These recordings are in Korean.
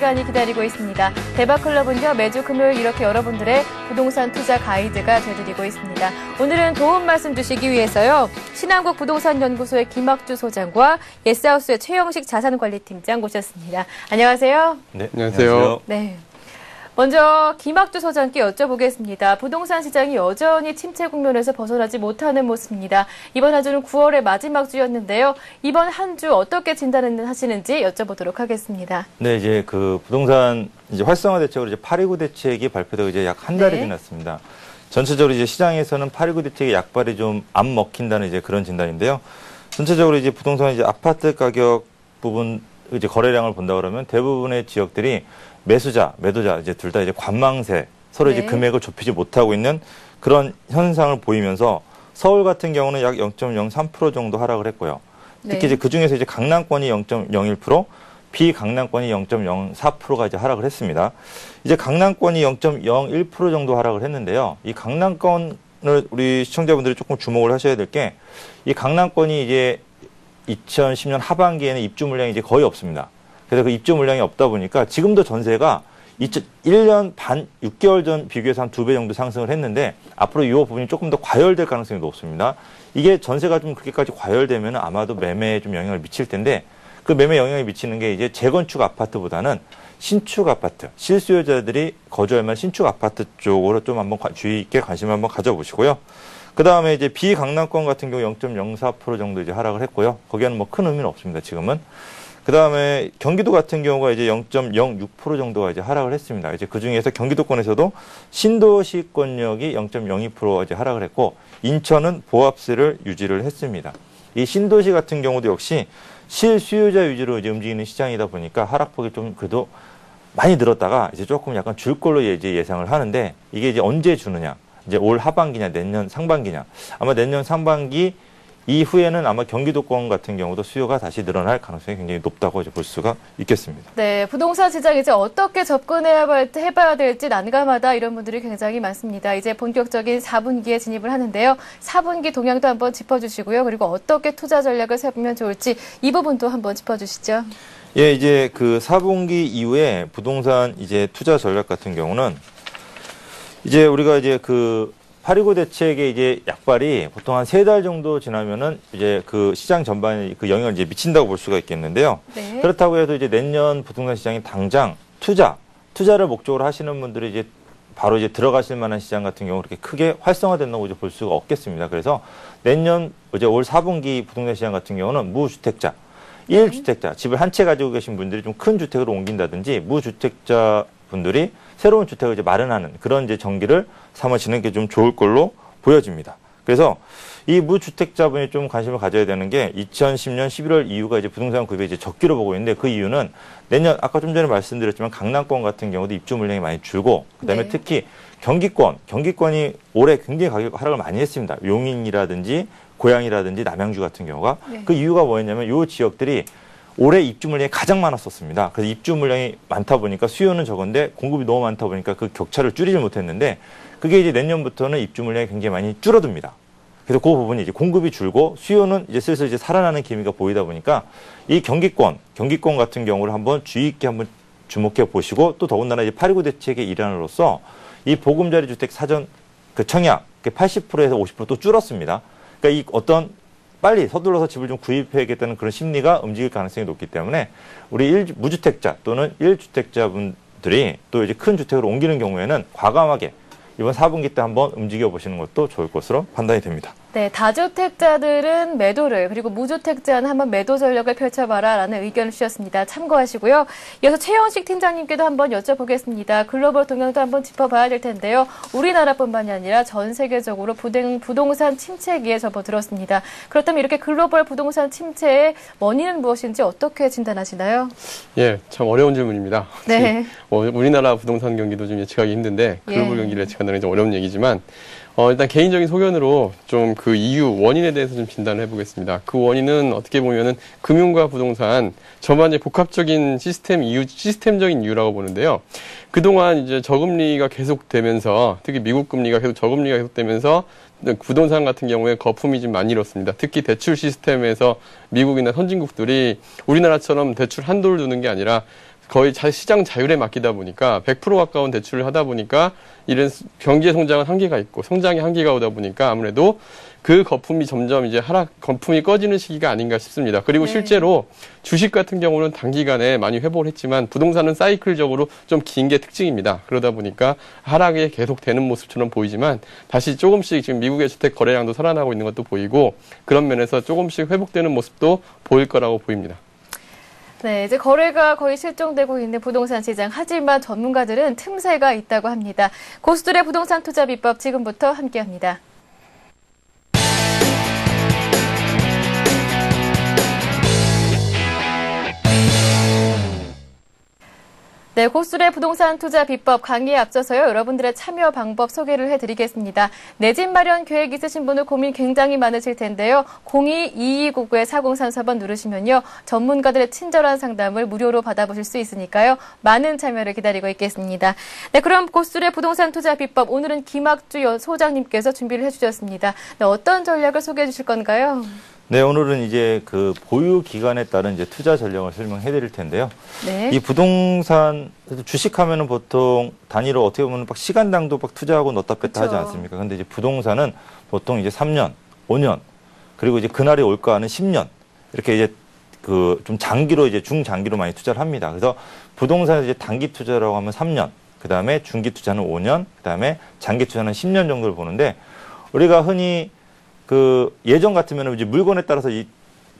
시간이 기다리고 있습니다. 대박클럽은요, 매주 금요일 이렇게 여러분들의 부동산 투자 가이드가 되드리고 있습니다. 오늘은 도움 말씀 주시기 위해서요, 신한국 부동산연구소의 김학주 소장과 예스하우스의 최영식 자산관리팀장 모셨습니다. 안녕하세요. 네, 안녕하세요. 네. 먼저 김학주 소장께 여쭤보겠습니다. 부동산 시장이 여전히 침체 국면에서 벗어나지 못하는 모습입니다. 이번 한 주는 9월의 마지막 주였는데요. 이번 한 주 어떻게 진단하시는지 여쭤보도록 하겠습니다. 네, 이제 그 부동산 이제 활성화 대책으로 이제 829 대책이 발표되고 이제 약 한 달이 지났습니다. 전체적으로 이제 시장에서는 829 대책의 약발이 좀 안 먹힌다는 이제 그런 진단인데요. 전체적으로 이제 부동산 이제 아파트 가격 부분 이제 거래량을 본다 그러면 대부분의 지역들이 매수자, 매도자 이제 둘 다 이제 관망세 서로 이제 금액을 좁히지 못하고 있는 그런 현상을 보이면서 서울 같은 경우는 약 0.03% 정도 하락을 했고요. 특히 이제 그 중에서 이제 강남권이 0.01%, 비강남권이 0.04%가 이제 하락을 했습니다. 이제 강남권이 0.01% 정도 하락을 했는데요. 이 강남권을 우리 시청자분들이 조금 주목을 하셔야 될 게 이 강남권이 이제 2010년 하반기에는 입주 물량이 이제 거의 없습니다. 그래서 그 입주 물량이 없다 보니까 지금도 전세가 1년 반, 6개월 전 비교해서 한 2배 정도 상승을 했는데 앞으로 이 부분이 조금 더 과열될 가능성이 높습니다. 이게 전세가 좀 그렇게까지 과열되면 아마도 매매에 좀 영향을 미칠 텐데 그 매매 영향을 미치는 게 이제 재건축 아파트보다는 신축 아파트, 실수요자들이 거주할 만한 신축 아파트 쪽으로 좀 한번 주의 있게 관심을 한번 가져보시고요. 그 다음에 이제 비강남권 같은 경우 0.04% 정도 이제 하락을 했고요. 거기에는 뭐 큰 의미는 없습니다, 지금은. 그 다음에 경기도 같은 경우가 이제 0.06% 정도가 이제 하락을 했습니다. 이제 그 중에서 경기도권에서도 신도시권역이 0.02% 이제 하락을 했고, 인천은 보합세를 유지를 했습니다. 이 신도시 같은 경우도 역시 실수요자 위주로 이제 움직이는 시장이다 보니까 하락폭이 좀 그래도 많이 늘었다가 이제 조금 약간 줄 걸로 이제 예상을 하는데 이게 이제 언제 주느냐. 이제 올 하반기냐, 내년 상반기냐. 아마 내년 상반기 이후에는 아마 경기도권 같은 경우도 수요가 다시 늘어날 가능성이 굉장히 높다고 이제 볼 수가 있겠습니다. 네, 부동산 시장 이제 어떻게 해봐야 될지 난감하다 이런 분들이 굉장히 많습니다. 이제 본격적인 4분기에 진입을 하는데요. 4분기 동향도 한번 짚어주시고요. 그리고 어떻게 투자 전략을 세우면 좋을지 이 부분도 한번 짚어주시죠. 예, 이제 그 4분기 이후에 부동산 이제 투자 전략 같은 경우는 이제 우리가 이제 그 829 대책의 이제 약발이 보통 한 3달 정도 지나면은 이제 그 시장 전반에 그 영향을 이제 미친다고 볼 수가 있겠는데요. 네. 그렇다고 해도 이제 내년 부동산 시장이 당장 투자를 목적으로 하시는 분들이 이제 바로 이제 들어가실 만한 시장 같은 경우 그렇게 크게 활성화된다고 이제 볼 수가 없겠습니다. 그래서 내년 이제 올 4분기 부동산 시장 같은 경우는 무주택자, 1주택자, 집을 한 채 가지고 계신 분들이 좀 큰 주택으로 옮긴다든지 무주택자 분들이 새로운 주택을 이제 마련하는 그런 이제 전기를 삼으시는 게 좀 좋을 걸로 보여집니다. 그래서 이 무주택자분이 좀 관심을 가져야 되는 게 2010년 11월 이후가 이제 부동산 구입에 이제 적기로 보고 있는데 그 이유는 내년 아까 좀 전에 말씀드렸지만 강남권 같은 경우도 입주 물량이 많이 줄고 그다음에 특히 경기권이 올해 굉장히 가격 하락을 많이 했습니다. 용인이라든지 고양이라든지 남양주 같은 경우가 그 이유가 뭐였냐면 이 지역들이 올해 입주 물량이 가장 많았었습니다. 그래서 입주 물량이 많다 보니까 수요는 적은데 공급이 너무 많다 보니까 그 격차를 줄이지 못했는데 그게 이제 내년부터는 입주 물량이 굉장히 많이 줄어듭니다. 그래서 그 부분이 이제 공급이 줄고 수요는 이제 슬슬 이제 살아나는 기미가 보이다 보니까 이 경기권 같은 경우를 한번 주의 있게 한번 주목해 보시고 또 더군다나 이제 829 대책의 일환으로서 이 보금자리 주택 사전 그 청약 80%에서 50% 또 줄었습니다. 그러니까 이 어떤 빨리 서둘러서 집을 좀 구입해야겠다는 그런 심리가 움직일 가능성이 높기 때문에 우리 무주택자 또는 1주택자분들이 또 이제 큰 주택으로 옮기는 경우에는 과감하게 이번 4분기 때 한번 움직여 보시는 것도 좋을 것으로 판단이 됩니다. 네, 다주택자들은 매도를 그리고 무주택자는 한번 매도 전략을 펼쳐봐라라는 의견을 주셨습니다. 참고하시고요. 이어서 최영식 팀장님께도 한번 여쭤보겠습니다. 글로벌 동향도 한번 짚어봐야 될 텐데요. 우리나라뿐만이 아니라 전 세계적으로 부동산 침체기에 접어들었습니다. 그렇다면 이렇게 글로벌 부동산 침체의 원인은 무엇인지 어떻게 진단하시나요? 예, 참 어려운 질문입니다. 네. 우리나라 부동산 경기도 좀 예측하기 힘든데 글로벌 경기를 예측한다는 게 좀 어려운 얘기지만 일단 개인적인 소견으로 좀 그 이유, 원인에 대해서 좀 진단을 해보겠습니다. 그 원인은 어떻게 보면은 금융과 부동산 전반적인 복합적인 시스템적인 이유라고 보는데요. 그동안 이제 저금리가 계속되면서 특히 미국 금리가 계속 저금리가 계속되면서 부동산 같은 경우에 거품이 좀 많이 일었습니다. 특히 대출 시스템에서 미국이나 선진국들이 우리나라처럼 대출 한도를 두는 게 아니라 거의 시장 자율에 맡기다 보니까 100% 가까운 대출을 하다 보니까 이런 경제 성장은 한계가 있고 성장의 한계가 오다 보니까 아무래도 그 거품이 점점 이제 거품이 꺼지는 시기가 아닌가 싶습니다. 그리고 네. 실제로 주식 같은 경우는 단기간에 많이 회복을 했지만 부동산은 사이클적으로 좀 긴 게 특징입니다. 그러다 보니까 하락이 계속 되는 모습처럼 보이지만 다시 조금씩 지금 미국의 주택 거래량도 살아나고 있는 것도 보이고 그런 면에서 조금씩 회복되는 모습도 보일 거라고 보입니다. 네, 이제 거래가 거의 실종되고 있는 부동산 시장. 하지만 전문가들은 틈새가 있다고 합니다. 고수들의 부동산 투자 비법 지금부터 함께합니다. 네, 고수들의 부동산 투자 비법 강의에 앞서서요, 여러분들의 참여 방법 소개를 해드리겠습니다. 내 집 마련 계획 있으신 분들 고민 굉장히 많으실 텐데요. 02-2299-4034번 누르시면요, 전문가들의 친절한 상담을 무료로 받아보실 수 있으니까요. 많은 참여를 기다리고 있겠습니다. 네, 그럼 고수들의 부동산 투자 비법, 오늘은 김학주 소장님께서 준비를 해주셨습니다. 네, 어떤 전략을 소개해 주실 건가요? 네, 오늘은 이제 그 보유 기간에 따른 이제 투자 전략을 설명해 드릴 텐데요. 네. 이 부동산, 주식하면은 보통 단위로 어떻게 보면 막 시간당도 막 투자하고 넣었다 뺐다 하지 그쵸. 않습니까? 근데 이제 부동산은 보통 이제 3년, 5년, 그리고 이제 그날이 올까 하는 10년, 이렇게 이제 그 좀 장기로 이제 중장기로 많이 투자를 합니다. 그래서 부동산에 이제 단기 투자라고 하면 3년, 그 다음에 중기 투자는 5년, 그 다음에 장기 투자는 10년 정도를 보는데, 우리가 흔히 그 예전 같으면 이제 물건에 따라서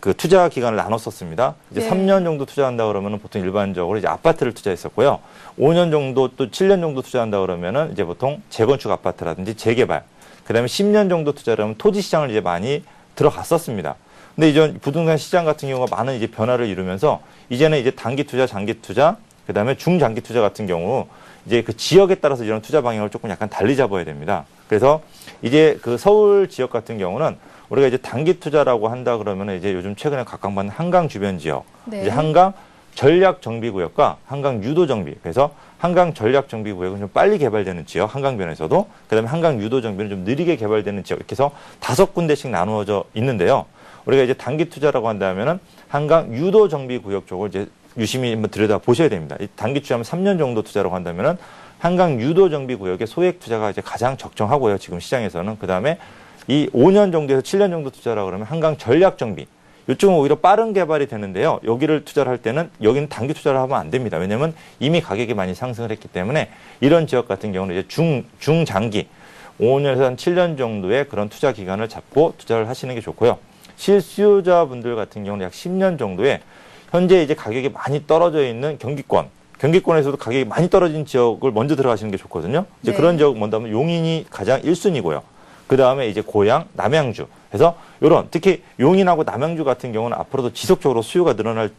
그 투자 기간을 나눴었습니다. 이제 네. 3년 정도 투자한다 그러면은 보통 일반적으로 이제 아파트를 투자했었고요. 5년 정도 또 7년 정도 투자한다 그러면은 이제 보통 재건축 아파트라든지 재개발. 그다음에 10년 정도 투자를 하면 토지 시장을 이제 많이 들어갔었습니다. 근데 이제 부동산 시장 같은 경우가 많은 이제 변화를 이루면서 이제는 이제 단기 투자, 장기 투자, 그다음에 중장기 투자 같은 경우 이제 그 지역에 따라서 이런 투자 방향을 조금 약간 달리 잡아야 됩니다. 그래서 이제 그 서울 지역 같은 경우는 우리가 이제 단기 투자라고 한다 그러면 이제 요즘 최근에 각광받는 한강 주변 지역, 네. 이제 한강 전략 정비 구역과 한강 유도 정비. 그래서 한강 전략 정비 구역은 좀 빨리 개발되는 지역, 한강변에서도, 그다음에 한강 유도 정비는 좀 느리게 개발되는 지역, 이렇게 해서 5군데씩 나누어져 있는데요. 우리가 이제 단기 투자라고 한다면은 한강 유도 정비 구역 쪽을 이제 유심히 한번 들여다 보셔야 됩니다. 이 단기 투자하면 3년 정도 투자라고 한다면은 한강 유도 정비 구역의 소액 투자가 이제 가장 적정하고요. 지금 시장에서는. 그다음에 이 5년 정도에서 7년 정도 투자라고 그러면 한강 전략 정비. 이쪽은 오히려 빠른 개발이 되는데요. 여기를 투자를 할 때는 여기는 단기 투자를 하면 안 됩니다. 왜냐하면 이미 가격이 많이 상승을 했기 때문에 이런 지역 같은 경우는 이제 중장기 5년에서 한 7년 정도의 그런 투자 기간을 잡고 투자를 하시는 게 좋고요. 실수요자분들 같은 경우는 약 10년 정도에 현재 이제 가격이 많이 떨어져 있는 경기권에서도 가격이 많이 떨어진 지역을 먼저 들어가시는 게 좋거든요. 이제 네. 그런 지역 뭔다면 용인이 가장 1순위고요. 그 다음에 이제 고양, 남양주. 그래서 요런 특히 용인하고 남양주 같은 경우는 앞으로도 지속적으로 수요가 늘어날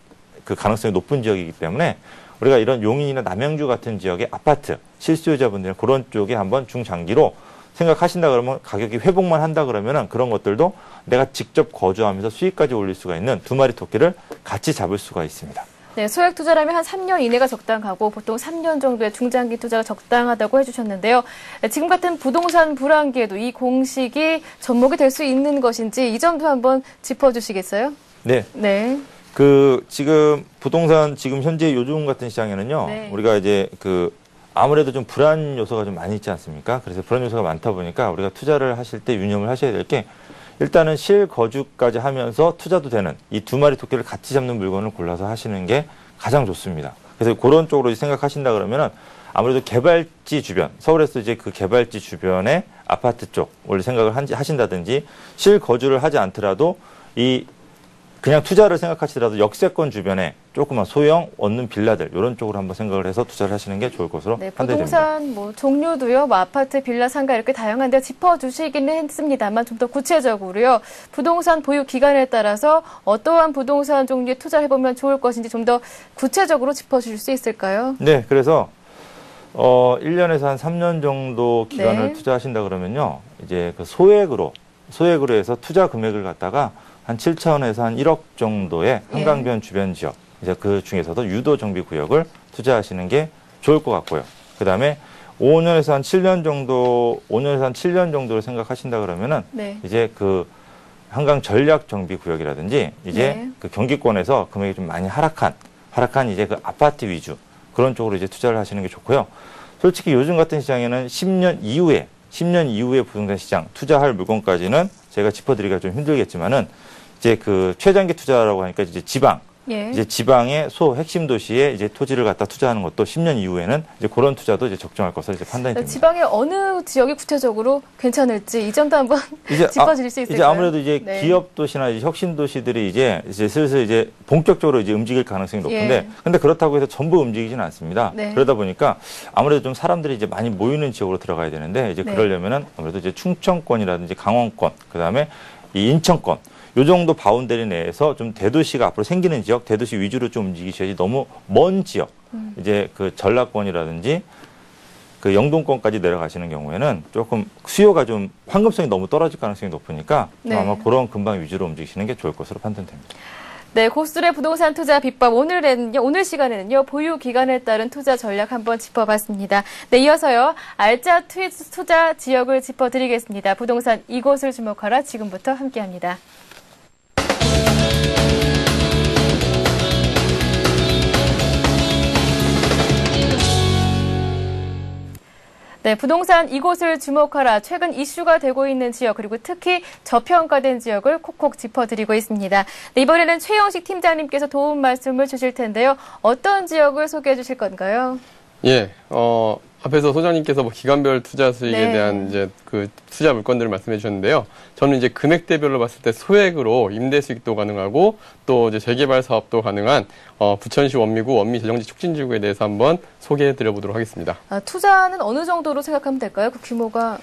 그 가능성이 높은 지역이기 때문에 우리가 이런 용인이나 남양주 같은 지역의 아파트 실수요자분들 그런 쪽에 한번 중장기로 생각하신다 그러면 가격이 회복만 한다 그러면은 그런 것들도 내가 직접 거주하면서 수익까지 올릴 수가 있는 두 마리 토끼를 같이 잡을 수가 있습니다. 네, 소액 투자라면 한 3년 이내가 적당하고 보통 3년 정도의 중장기 투자가 적당하다고 해주셨는데요. 지금 같은 부동산 불황기에도 이 공식이 접목이 될 수 있는 것인지 이 점도 한번 짚어주시겠어요? 네. 네. 그 지금 부동산 지금 현재 요즘 같은 시장에는요. 네. 우리가 이제 그 아무래도 좀 불안 요소가 좀 많이 있지 않습니까? 그래서 불안 요소가 많다 보니까 우리가 투자를 하실 때 유념을 하셔야 될 게 일단은 실거주까지 하면서 투자도 되는 이 두 마리 토끼를 같이 잡는 물건을 골라서 하시는 게 가장 좋습니다. 그래서 그런 쪽으로 생각하신다 그러면은 아무래도 개발지 주변, 서울에서 이제 그 개발지 주변의 아파트 쪽을 생각을 하신다든지 실거주를 하지 않더라도 이 그냥 투자를 생각하시더라도 역세권 주변에 조그만 소형 얻는 빌라들 이런 쪽으로 한번 생각을 해서 투자를 하시는 게 좋을 것으로 네, 판단됩니다. 부동산 뭐 종류도요, 뭐 아파트, 빌라, 상가 이렇게 다양한데 짚어주시기는 했습니다만 좀 더 구체적으로요, 부동산 보유 기간에 따라서 어떠한 부동산 종류에 투자를 해보면 좋을 것인지 좀 더 구체적으로 짚어주실 수 있을까요? 네, 그래서 1년에서 한 3년 정도 기간을 네. 투자하신다 그러면요, 이제 그 소액으로 해서 투자 금액을 갖다가 한 7천에서 한 1억 정도의 한강변 주변 지역, 이제 그 중에서도 유도 정비 구역을 투자하시는 게 좋을 것 같고요. 그 다음에 5년에서 한 7년 정도를 생각하신다 그러면은 네. 이제 그 한강 전략 정비 구역이라든지 이제 네. 그 경기권에서 금액이 좀 많이 하락한 하락한 이제 그 아파트 위주 그런 쪽으로 이제 투자를 하시는 게 좋고요. 솔직히 요즘 같은 시장에는 10년 이후에 부동산 시장 투자할 물건까지는 제가 짚어드리기가 좀 힘들겠지만은 이제 그 최장기 투자라고 하니까 이제 이제 지방의 핵심 도시에 이제 토지를 갖다 투자하는 것도 10년 이후에는 이제 그런 투자도 이제 적정할 것으로 이제 판단이 됩니다. 지방의 어느 지역이 구체적으로 괜찮을지 이 점도 한번 짚어드릴 수 있을까요? 이제 아무래도 이제 네. 기업 도시나 이제 혁신 도시들이 이제 슬슬 이제 본격적으로 이제 움직일 가능성이 높은데, 근데 그렇다고 해서 전부 움직이지는 않습니다. 네. 그러다 보니까 아무래도 좀 사람들이 이제 많이 모이는 지역으로 들어가야 되는데, 이제 네. 그러려면은 아무래도 이제 충청권이라든지 강원권, 그 다음에 이 인천권. 요 정도 바운더리 내에서 좀 대도시가 앞으로 생기는 지역, 대도시 위주로 좀 움직이셔야지 너무 먼 지역, 이제 그 전라권이라든지 그 영동권까지 내려가시는 경우에는 조금 수요가 좀 황금성이 너무 떨어질 가능성이 높으니까 네. 아마 그런 근방 위주로 움직이시는 게 좋을 것으로 판단됩니다. 네, 고수들의 부동산 투자 비법 오늘 시간에는요 보유 기간에 따른 투자 전략 한번 짚어봤습니다. 네, 이어서요 알짜 투자 지역을 짚어드리겠습니다. 부동산 이곳을 주목하라 지금부터 함께합니다. 네, 부동산 이곳을 주목하라. 최근 이슈가 되고 있는 지역 그리고 특히 저평가된 지역을 콕콕 짚어드리고 있습니다. 네, 이번에는 최영식 팀장님께서 도움 말씀을 주실 텐데요. 어떤 지역을 소개해 주실 건가요? 예, 앞에서 소장님께서 뭐 기간별 투자 수익에 네. 대한 이제 그 투자 물건들을 말씀해 주셨는데요. 저는 이제 금액대별로 봤을 때 소액으로 임대 수익도 가능하고 또 이제 재개발 사업도 가능한 부천시 원미구 원미재정지 촉진지구에 대해서 한번 소개해 드려 보도록 하겠습니다. 투자는 어느 정도로 생각하면 될까요? 그 규모가?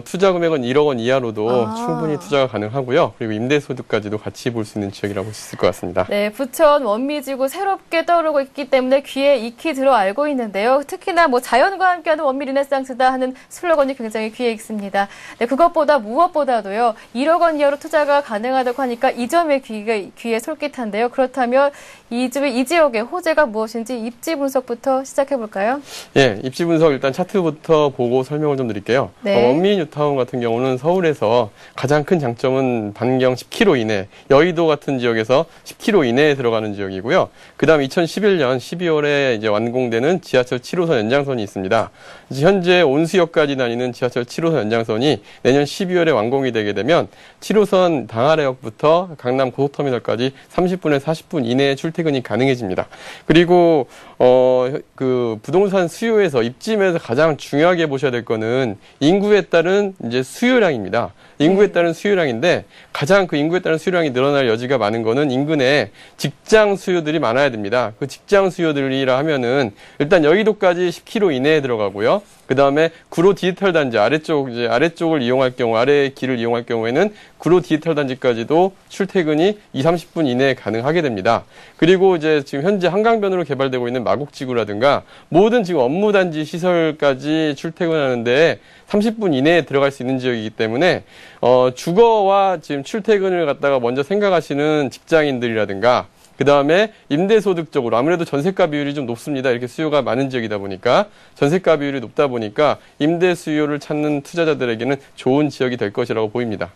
투자 금액은 1억 원 이하로도 아. 충분히 투자가 가능하고요. 그리고 임대 소득까지도 같이 볼 수 있는 지역이라고 볼 수 있을 것 같습니다. 네, 부천 원미지구 새롭게 떠오르고 있기 때문에 귀에 익히 들어 알고 있는데요. 특히나 뭐 자연과 함께하는 원미 르네상스다 하는 슬로건이 굉장히 귀에 익습니다. 네, 그것보다 무엇보다도요. 1억 원 이하로 투자가 가능하다고 하니까 이 점에 귀에 솔깃한데요. 그렇다면 이 지역의 호재가 무엇인지 입지 분석부터 시작해 볼까요? 예, 입지 분석 일단 차트부터 보고 설명을 좀 드릴게요. 네. 원미 뉴타운 같은 경우는 서울에서 가장 큰 장점은 반경 10km 이내, 여의도 같은 지역에서 10km 이내에 들어가는 지역이고요. 그다음 2011년 12월에 이제 완공되는 지하철 7호선 연장선이 있습니다. 이제 현재 온수역까지 다니는 지하철 7호선 연장선이 내년 12월에 완공이 되게 되면 7호선 당하래역부터 강남 고속터미널까지 30분에서 40분 이내에 출퇴근이 가능해집니다. 그리고 그 부동산 수요에서 입지면에서 가장 중요하게 보셔야 될 거는 인구에 따른 이제 수요량입니다. 인구에 따른 수요량인데 가장 그 인구에 따른 수요량이 늘어날 여지가 많은 거는 인근에 직장 수요들이 많아야 됩니다. 그 직장 수요들이라 하면은 일단 여의도까지 10km 이내에 들어가고요. 그 다음에 구로 디지털 단지 아래쪽을 이용할 경우, 아래 길을 이용할 경우에는 구로 디지털 단지까지도 출퇴근이 20-30분 이내에 가능하게 됩니다. 그리고 이제 지금 현재 한강변으로 개발되고 있는 마곡지구라든가 모든 지금 업무단지 시설까지 출퇴근하는데 30분 이내에 들어갈 수 있는 지역이기 때문에 주거와 지금 출퇴근을 갖다가 먼저 생각하시는 직장인들이라든가 그 다음에 임대소득적으로 아무래도 전세가 비율이 좀 높습니다. 이렇게 수요가 많은 지역이다 보니까 전세가 비율이 높다 보니까 임대 수요를 찾는 투자자들에게는 좋은 지역이 될 것이라고 보입니다.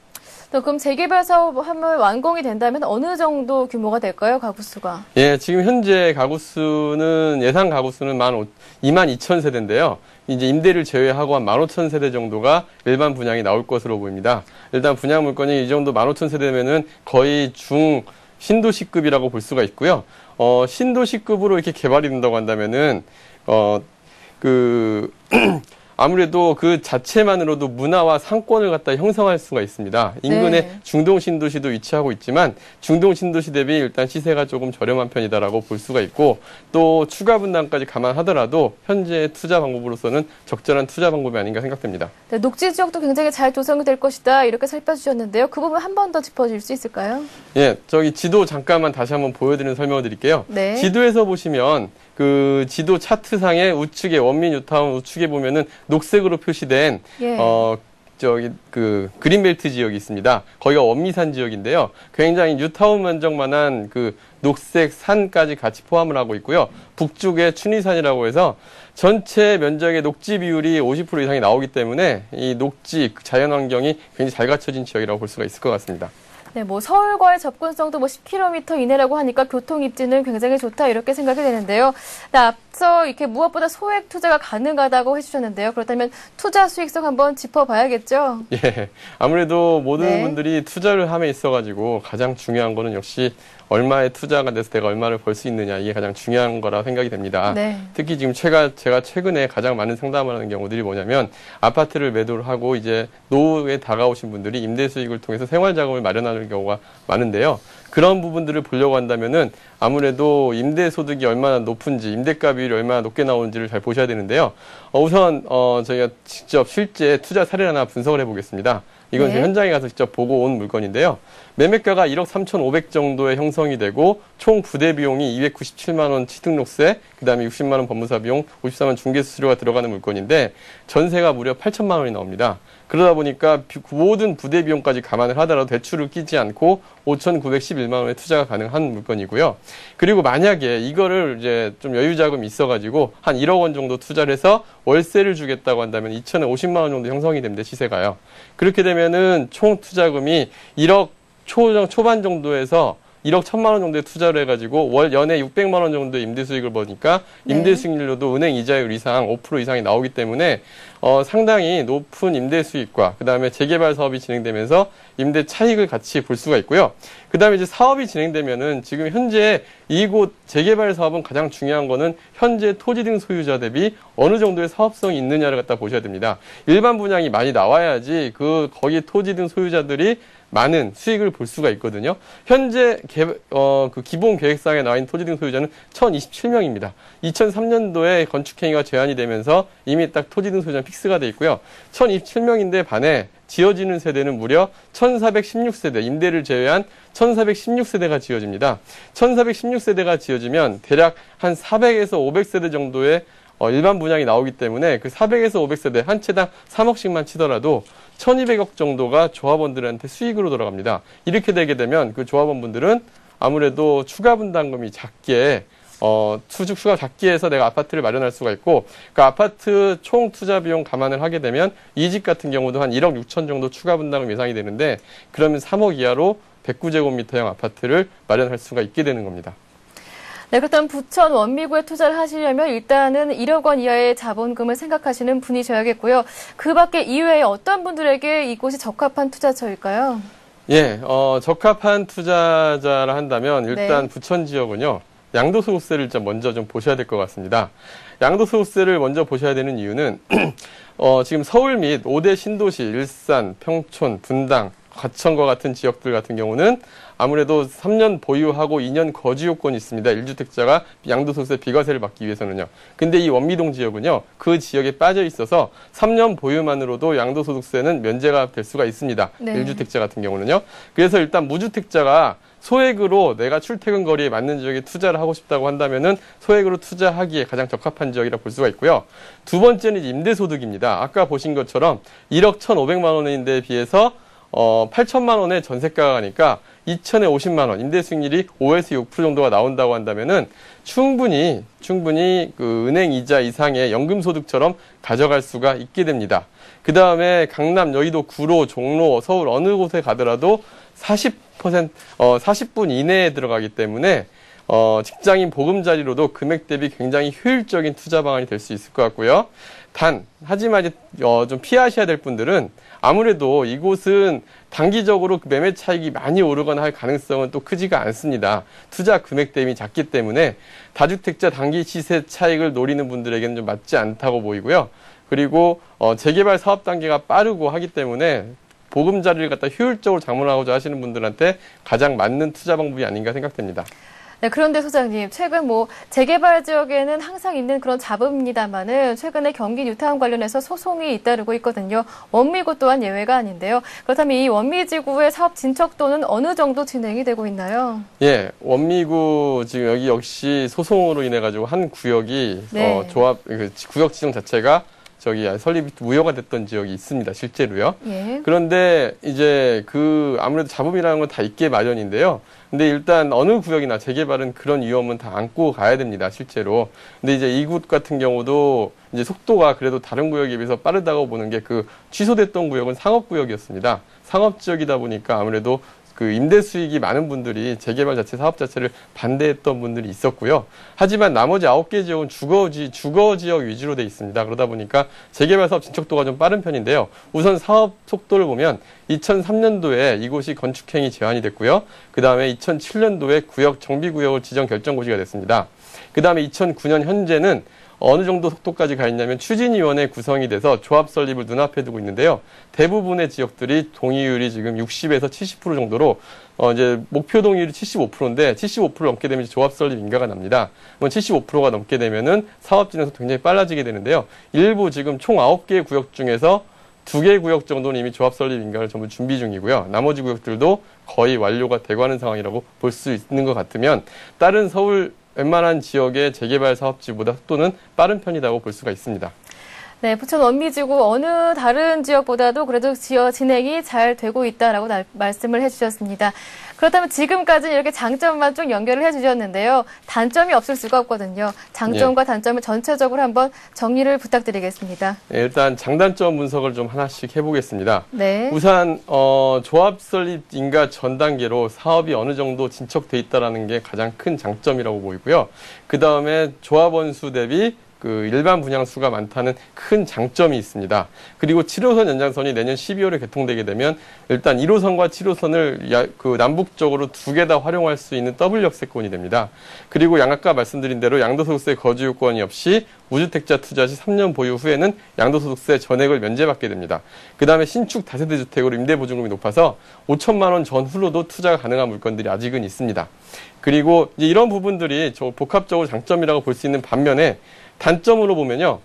그럼 재개발 사업 한번 완공이 된다면 어느 정도 규모가 될까요? 가구 수가? 예, 지금 현재 가구 수는 예상 가구 수는 22,000세대인데요. 이제 임대를 제외하고 한 15,000세대 정도가 일반 분양이 나올 것으로 보입니다. 일단 분양 물건이 이 정도 15,000세대면은 거의 신도시급이라고 볼 수가 있고요. 신도시급으로 이렇게 개발이 된다고 한다면은 아무래도 그 자체만으로도 문화와 상권을 갖다 형성할 수가 있습니다. 인근에 네. 중동 신도시도 위치하고 있지만 중동 신도시 대비 일단 시세가 조금 저렴한 편이다라고 볼 수가 있고 또 추가 분담까지 감안하더라도 현재 투자 방법으로서는 적절한 투자 방법이 아닌가 생각됩니다. 네, 녹지 지역도 굉장히 잘 조성이 될 것이다 이렇게 살펴주셨는데요. 그 부분 한 번 더 짚어줄 수 있을까요? 예, 저기 지도 잠깐만 다시 한번 보여드리는 설명을 드릴게요. 네. 지도에서 보시면 그 지도 차트상의 우측에 원미 뉴타운 우측에 보면은 녹색으로 표시된 예. 그 그린벨트 지역이 있습니다. 거기가 원미산 지역인데요. 굉장히 뉴타운 면적만한 그 녹색 산까지 같이 포함을 하고 있고요. 북쪽에 춘리산이라고 해서 전체 면적의 녹지 비율이 50% 이상이 나오기 때문에 이 녹지 자연 환경이 굉장히 잘 갖춰진 지역이라고 볼 수가 있을 것 같습니다. 네, 뭐 서울과의 접근성도 뭐 10km 이내라고 하니까 교통 입지는 굉장히 좋다 이렇게 생각이 되는데요. 네, 앞서 이렇게 무엇보다 소액 투자가 가능하다고 해주셨는데요. 그렇다면 투자 수익성 한번 짚어봐야겠죠. 예, 아무래도 모든 네. 분들이 투자를 함에 있어가지고 가장 중요한 거는 역시 얼마의 투자가 돼서 내가 얼마를 벌 수 있느냐, 이게 가장 중요한 거라 생각이 됩니다. 네. 특히 지금 제가 최근에 가장 많은 상담을 하는 경우들이 뭐냐면 아파트를 매도를 하고 이제 노후에 다가오신 분들이 임대 수익을 통해서 생활 자금을 마련하는 경우가 많은데요. 그런 부분들을 보려고 한다면은 아무래도 임대 소득이 얼마나 높은지, 임대가 비율이 얼마나 높게 나오는지를 잘 보셔야 되는데요. 우선 저희가 직접 실제 투자 사례를 하나 분석을 해보겠습니다. 이건 네. 제가 현장에 가서 직접 보고 온 물건인데요. 매매가가 1억 3,500 정도에 형성이 되고 총 부대 비용이 297만 원 취등록세, 그다음에 60만 원 법무사 비용, 54만 원 중개 수수료가 들어가는 물건인데 전세가 무려 8천만 원이 나옵니다. 그러다 보니까 모든 부대 비용까지 감안을 하더라도 대출을 끼지 않고 5,911만 원의 투자가 가능한 물건이고요. 그리고 만약에 이거를 이제 좀 여유 자금이 있어가지고 한 1억 원 정도 투자를 해서 월세를 주겠다고 한다면 2,050만 원 정도 형성이 됩니다. 시세가요. 그렇게 되면은 총 투자금이 1억 초반 정도에서 1억 1,000만 원 정도에 투자를 해가지고 월 연에 600만 원 정도의 임대 수익을 버니까 임대 수익률도 은행 이자율 이상 5% 이상이 나오기 때문에 상당히 높은 임대 수익과 그다음에 재개발 사업이 진행되면서 임대 차익을 같이 볼 수가 있고요. 그다음에 이제 사업이 진행되면은 지금 현재 이곳 재개발 사업은 가장 중요한 거는 현재 토지 등 소유자 대비 어느 정도의 사업성이 있느냐를 갖다 보셔야 됩니다. 일반 분양이 많이 나와야지 거기 토지 등 소유자들이 많은 수익을 볼 수가 있거든요. 현재 그 기본 계획상에 나와 있는 토지 등 소유자는 1,027명입니다. 2003년도에 건축행위가 제한이 되면서 이미 딱 토지 등 소유자는 픽스가 돼 있고요. 1,027명인데 반해 지어지는 세대는 무려 1,416세대, 임대를 제외한 1,416세대가 지어집니다. 1,416세대가 지어지면 대략 한 400에서 500세대 정도의 일반 분양이 나오기 때문에 그 400에서 500세대 한 채당 3억씩만 치더라도 1,200억 정도가 조합원들한테 수익으로 돌아갑니다. 이렇게 되게 되면 그 조합원분들은 아무래도 추가 분담금이 작게 추가 작게 해서 내가 아파트를 마련할 수가 있고, 그 아파트 총 투자 비용 감안을 하게 되면 이 집 같은 경우도 한 1억 6천 정도 추가 분담금 예상이 되는데, 그러면 3억 이하로 109제곱미터형 아파트를 마련할 수가 있게 되는 겁니다. 네, 그렇다면 부천 원미구에 투자를 하시려면 일단은 1억 원 이하의 자본금을 생각하시는 분이셔야겠고요. 그 밖에 이외에 어떤 분들에게 이곳이 적합한 투자처일까요? 예, 적합한 투자자라 한다면 일단 네. 부천 지역은요, 양도소득세를 먼저 좀 보셔야 될 것 같습니다. 양도소득세를 먼저 보셔야 되는 이유는 지금 서울 및 5대 신도시, 일산, 평촌, 분당, 과천과 같은 지역들 같은 경우는 아무래도 3년 보유하고 2년 거주 요건이 있습니다. 1주택자가 양도소득세 비과세를 받기 위해서는요. 근데 이 원미동 지역은요, 그 지역에 빠져 있어서 3년 보유만으로도 양도소득세는 면제가 될 수가 있습니다. 네. 1주택자 같은 경우는요. 그래서 일단 무주택자가 소액으로 내가 출퇴근 거리에 맞는 지역에 투자를 하고 싶다고 한다면은 소액으로 투자하기에 가장 적합한 지역이라 볼 수가 있고요. 두 번째는 임대소득입니다. 아까 보신 것처럼 1억 1,500만 원인데 비해서 8천만 원의 전세가가 가니까 2천에 50만 원, 임대 수익률이 5에서 6% 정도가 나온다고 한다면은 충분히 그 은행 이자 이상의 연금 소득처럼 가져갈 수가 있게 됩니다. 그 다음에 강남, 여의도, 구로, 종로, 서울 어느 곳에 가더라도 40분 이내에 들어가기 때문에 직장인 보금자리로도 금액 대비 굉장히 효율적인 투자 방안이 될 수 있을 것 같고요. 하지만 이제 좀 피하셔야 될 분들은 아무래도 이곳은 단기적으로 그 매매 차익이 많이 오르거나 할 가능성은 또 크지가 않습니다. 투자 금액 대비 작기 때문에 다주택자 단기 시세 차익을 노리는 분들에게는 좀 맞지 않다고 보이고요. 그리고 재개발 사업 단계가 빠르고 하기 때문에 보금자리를 갖다 효율적으로 장만하고자 하시는 분들한테 가장 맞는 투자 방법이 아닌가 생각됩니다. 네, 그런데 소장님, 최근 재개발 지역에는 항상 있는 그런 잡음입니다만은 최근에 경기 뉴타운 관련해서 소송이 잇따르고 있거든요. 원미구 또한 예외가 아닌데요. 그렇다면 이 원미지구의 사업 진척도는 어느 정도 진행이 되고 있나요? 예, 원미구 지금 여기 역시 소송으로 인해 가지고 한 구역이 네. 구역 지정 자체가 설립이 무효가 됐던 지역이 있습니다. 실제로요. 예. 그런데 이제 아무래도 잡음이라는 건 다 있게 마련인데요. 근데 일단 어느 구역이나 재개발은 그런 위험은 다 안고 가야 됩니다. 실제로. 근데 이제 이곳 같은 경우도 이제 속도가 그래도 다른 구역에 비해서 빠르다고 보는 게 취소됐던 구역은 상업구역이었습니다. 상업지역이다 보니까 아무래도 그 임대 수익이 많은 분들이 재개발 자체 사업 자체를 반대했던 분들이 있었고요. 하지만 나머지 9개 지역은 주거 지역 위주로 돼 있습니다. 그러다 보니까 재개발 사업 진척도가 좀 빠른 편인데요. 우선 사업 속도를 보면 2003년도에 이곳이 건축행위 제한이 됐고요. 그 다음에 2007년도에 구역 정비구역을 지정 결정고시가 됐습니다. 그 다음에 2009년 현재는 어느 정도 속도까지 가 있냐면 추진위원회 구성이 돼서 조합 설립을 눈앞에 두고 있는데요. 대부분의 지역들이 동의율이 지금 60에서 70% 정도로 이제 목표 동의율이 75%인데 75%를 넘게 되면 조합 설립 인가가 납니다. 75%가 넘게 되면은 사업 진행도 굉장히 빨라지게 되는데요. 일부 지금 총 9개 구역 중에서 2개 구역 정도는 이미 조합 설립 인가를 전부 준비 중이고요. 나머지 구역들도 거의 완료가 돼가는 상황이라고 볼 수 있는 것 같으면 다른 서울 웬만한 지역의 재개발 사업지보다 속도는 빠른 편이라고 볼 수가 있습니다. 네, 부천 원미지구 어느 다른 지역보다도 그래도 지역 진행이 잘 되고 있다라고 말씀을 해주셨습니다. 그렇다면 지금까지는 이렇게 장점만 쭉 연결을 해주셨는데요. 단점이 없을 수가 없거든요. 장점과 단점을 전체적으로 한번 정리를 부탁드리겠습니다. 네, 일단 장단점 분석을 좀 하나씩 해보겠습니다. 네. 우선 조합 설립 인가 전 단계로 사업이 어느 정도 진척돼 있다는 게 가장 큰 장점이라고 보이고요. 그 다음에 조합원 수 대비 그 일반 분양 수가 많다는 큰 장점이 있습니다. 그리고 7호선 연장선이 내년 12월에 개통되게 되면 일단 1호선과 7호선을 그 남북적으로 2개 다 활용할 수 있는 더블 역세권이 됩니다. 그리고 아까 말씀드린 대로 양도소득세 거주 요건이 없이 무주택자 투자 시 3년 보유 후에는 양도소득세 전액을 면제받게 됩니다. 그 다음에 신축 다세대 주택으로 임대보증금이 높아서 5천만 원 전후로도 투자가 가능한 물건들이 아직은 있습니다. 그리고 이제 이런 부분들이 복합적으로 장점이라고 볼 수 있는 반면에 단점으로 보면요.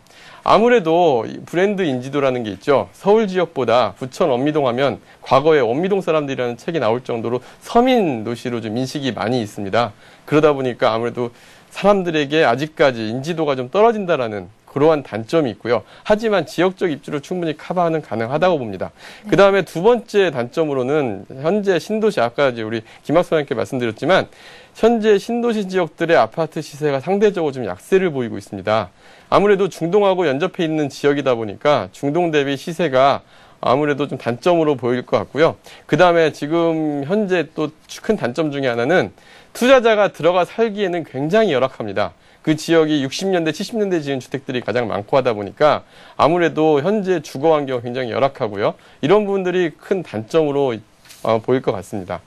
아무래도 브랜드 인지도라는 게 있죠. 서울 지역보다 부천 원미동 하면 과거에 원미동 사람들이라는 책이 나올 정도로 서민 도시로 좀 인식이 많이 있습니다. 그러다 보니까 아무래도 사람들에게 아직까지 인지도가 좀 떨어진다라는 그러한 단점이 있고요. 하지만 지역적 입지를 충분히 커버하는 가능하다고 봅니다. 네. 그 다음에 두 번째 단점으로는 현재 신도시, 아까 이제 우리 김학수 소장님께 말씀드렸지만 현재 신도시 지역들의 아파트 시세가 상대적으로 좀 약세를 보이고 있습니다. 아무래도 중동하고 연접해 있는 지역이다 보니까 중동 대비 시세가 아무래도 좀 단점으로 보일 것 같고요. 그 다음에 지금 현재 또 큰 단점 중에 하나는 투자자가 들어가 살기에는 굉장히 열악합니다. 그 지역이 60년대, 70년대 지은 주택들이 가장 많고 하다 보니까 아무래도 현재 주거 환경이 굉장히 열악하고요. 이런 부분들이 큰 단점으로 보일 것 같습니다.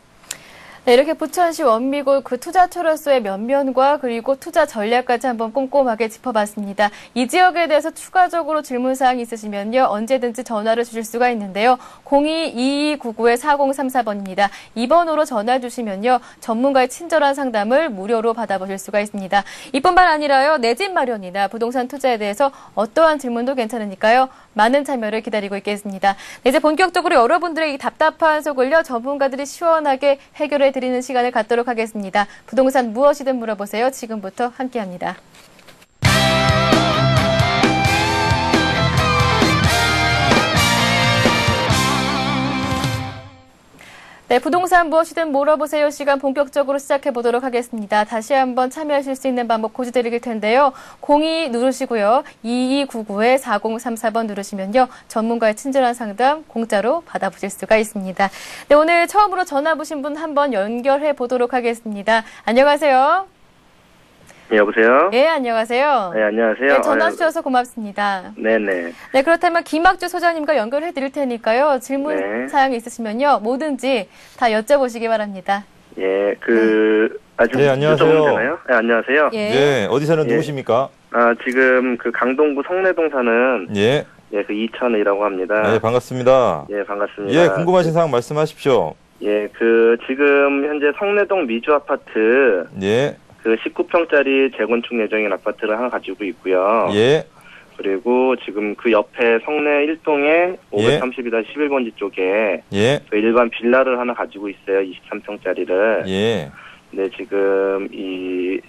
네, 이렇게 부천시 원미구 그 투자처로서의 면면과 그리고 투자 전략까지 한번 꼼꼼하게 짚어봤습니다. 이 지역에 대해서 추가적으로 질문사항이 있으시면요. 언제든지 전화를 주실 수가 있는데요. 02-2299-4034번입니다. 이 번호로 전화 주시면요. 전문가의 친절한 상담을 무료로 받아보실 수가 있습니다. 이뿐만 아니라요. 내 집 마련이나 부동산 투자에 대해서 어떠한 질문도 괜찮으니까요. 많은 참여를 기다리고 있겠습니다. 네, 이제 본격적으로 여러분들의 이 답답한 속을요. 전문가들이 시원하게 해결해 드리는 시간을 갖도록 하겠습니다. 부동산 무엇이든 물어보세요. 지금부터 함께합니다. 네, 부동산 무엇이든 물어보세요 시간 본격적으로 시작해 보도록 하겠습니다. 다시 한번 참여하실 수 있는 방법 고지 드릴 텐데요. 02 누르시고요. 2299-4034번 누르시면요. 전문가의 친절한 상담 공짜로 받아보실 수가 있습니다. 네, 오늘 처음으로 전화 주신 분 한번 연결해 보도록 하겠습니다. 안녕하세요. 네, 여보세요? 네, 안녕하세요. 네, 안녕하세요. 네, 전화 주셔서 고맙습니다. 네네. 네, 그렇다면 김학주 소장님과 연결해 드릴 테니까요. 질문 네. 사항이 있으시면요. 뭐든지 다 여쭤보시기 바랍니다. 예, 네, 안녕하세요. 되나요? 네, 안녕하세요. 예. 네, 어디 사는 예. 누구십니까? 지금 그 강동구 성내동 사는, 예. 예, 그 이천이라고 합니다. 네, 반갑습니다. 예, 반갑습니다. 예, 궁금하신 사항 말씀하십시오. 예, 지금 현재 성내동 미주 아파트, 예. 19평짜리 재건축 예정인 아파트를 하나 가지고 있고요. 예. 그리고 지금 그 옆에 성내 1동에 532-11번지 쪽에 예. 그 일반 빌라를 하나 가지고 있어요. 23평짜리를. 예. 네, 지금 이제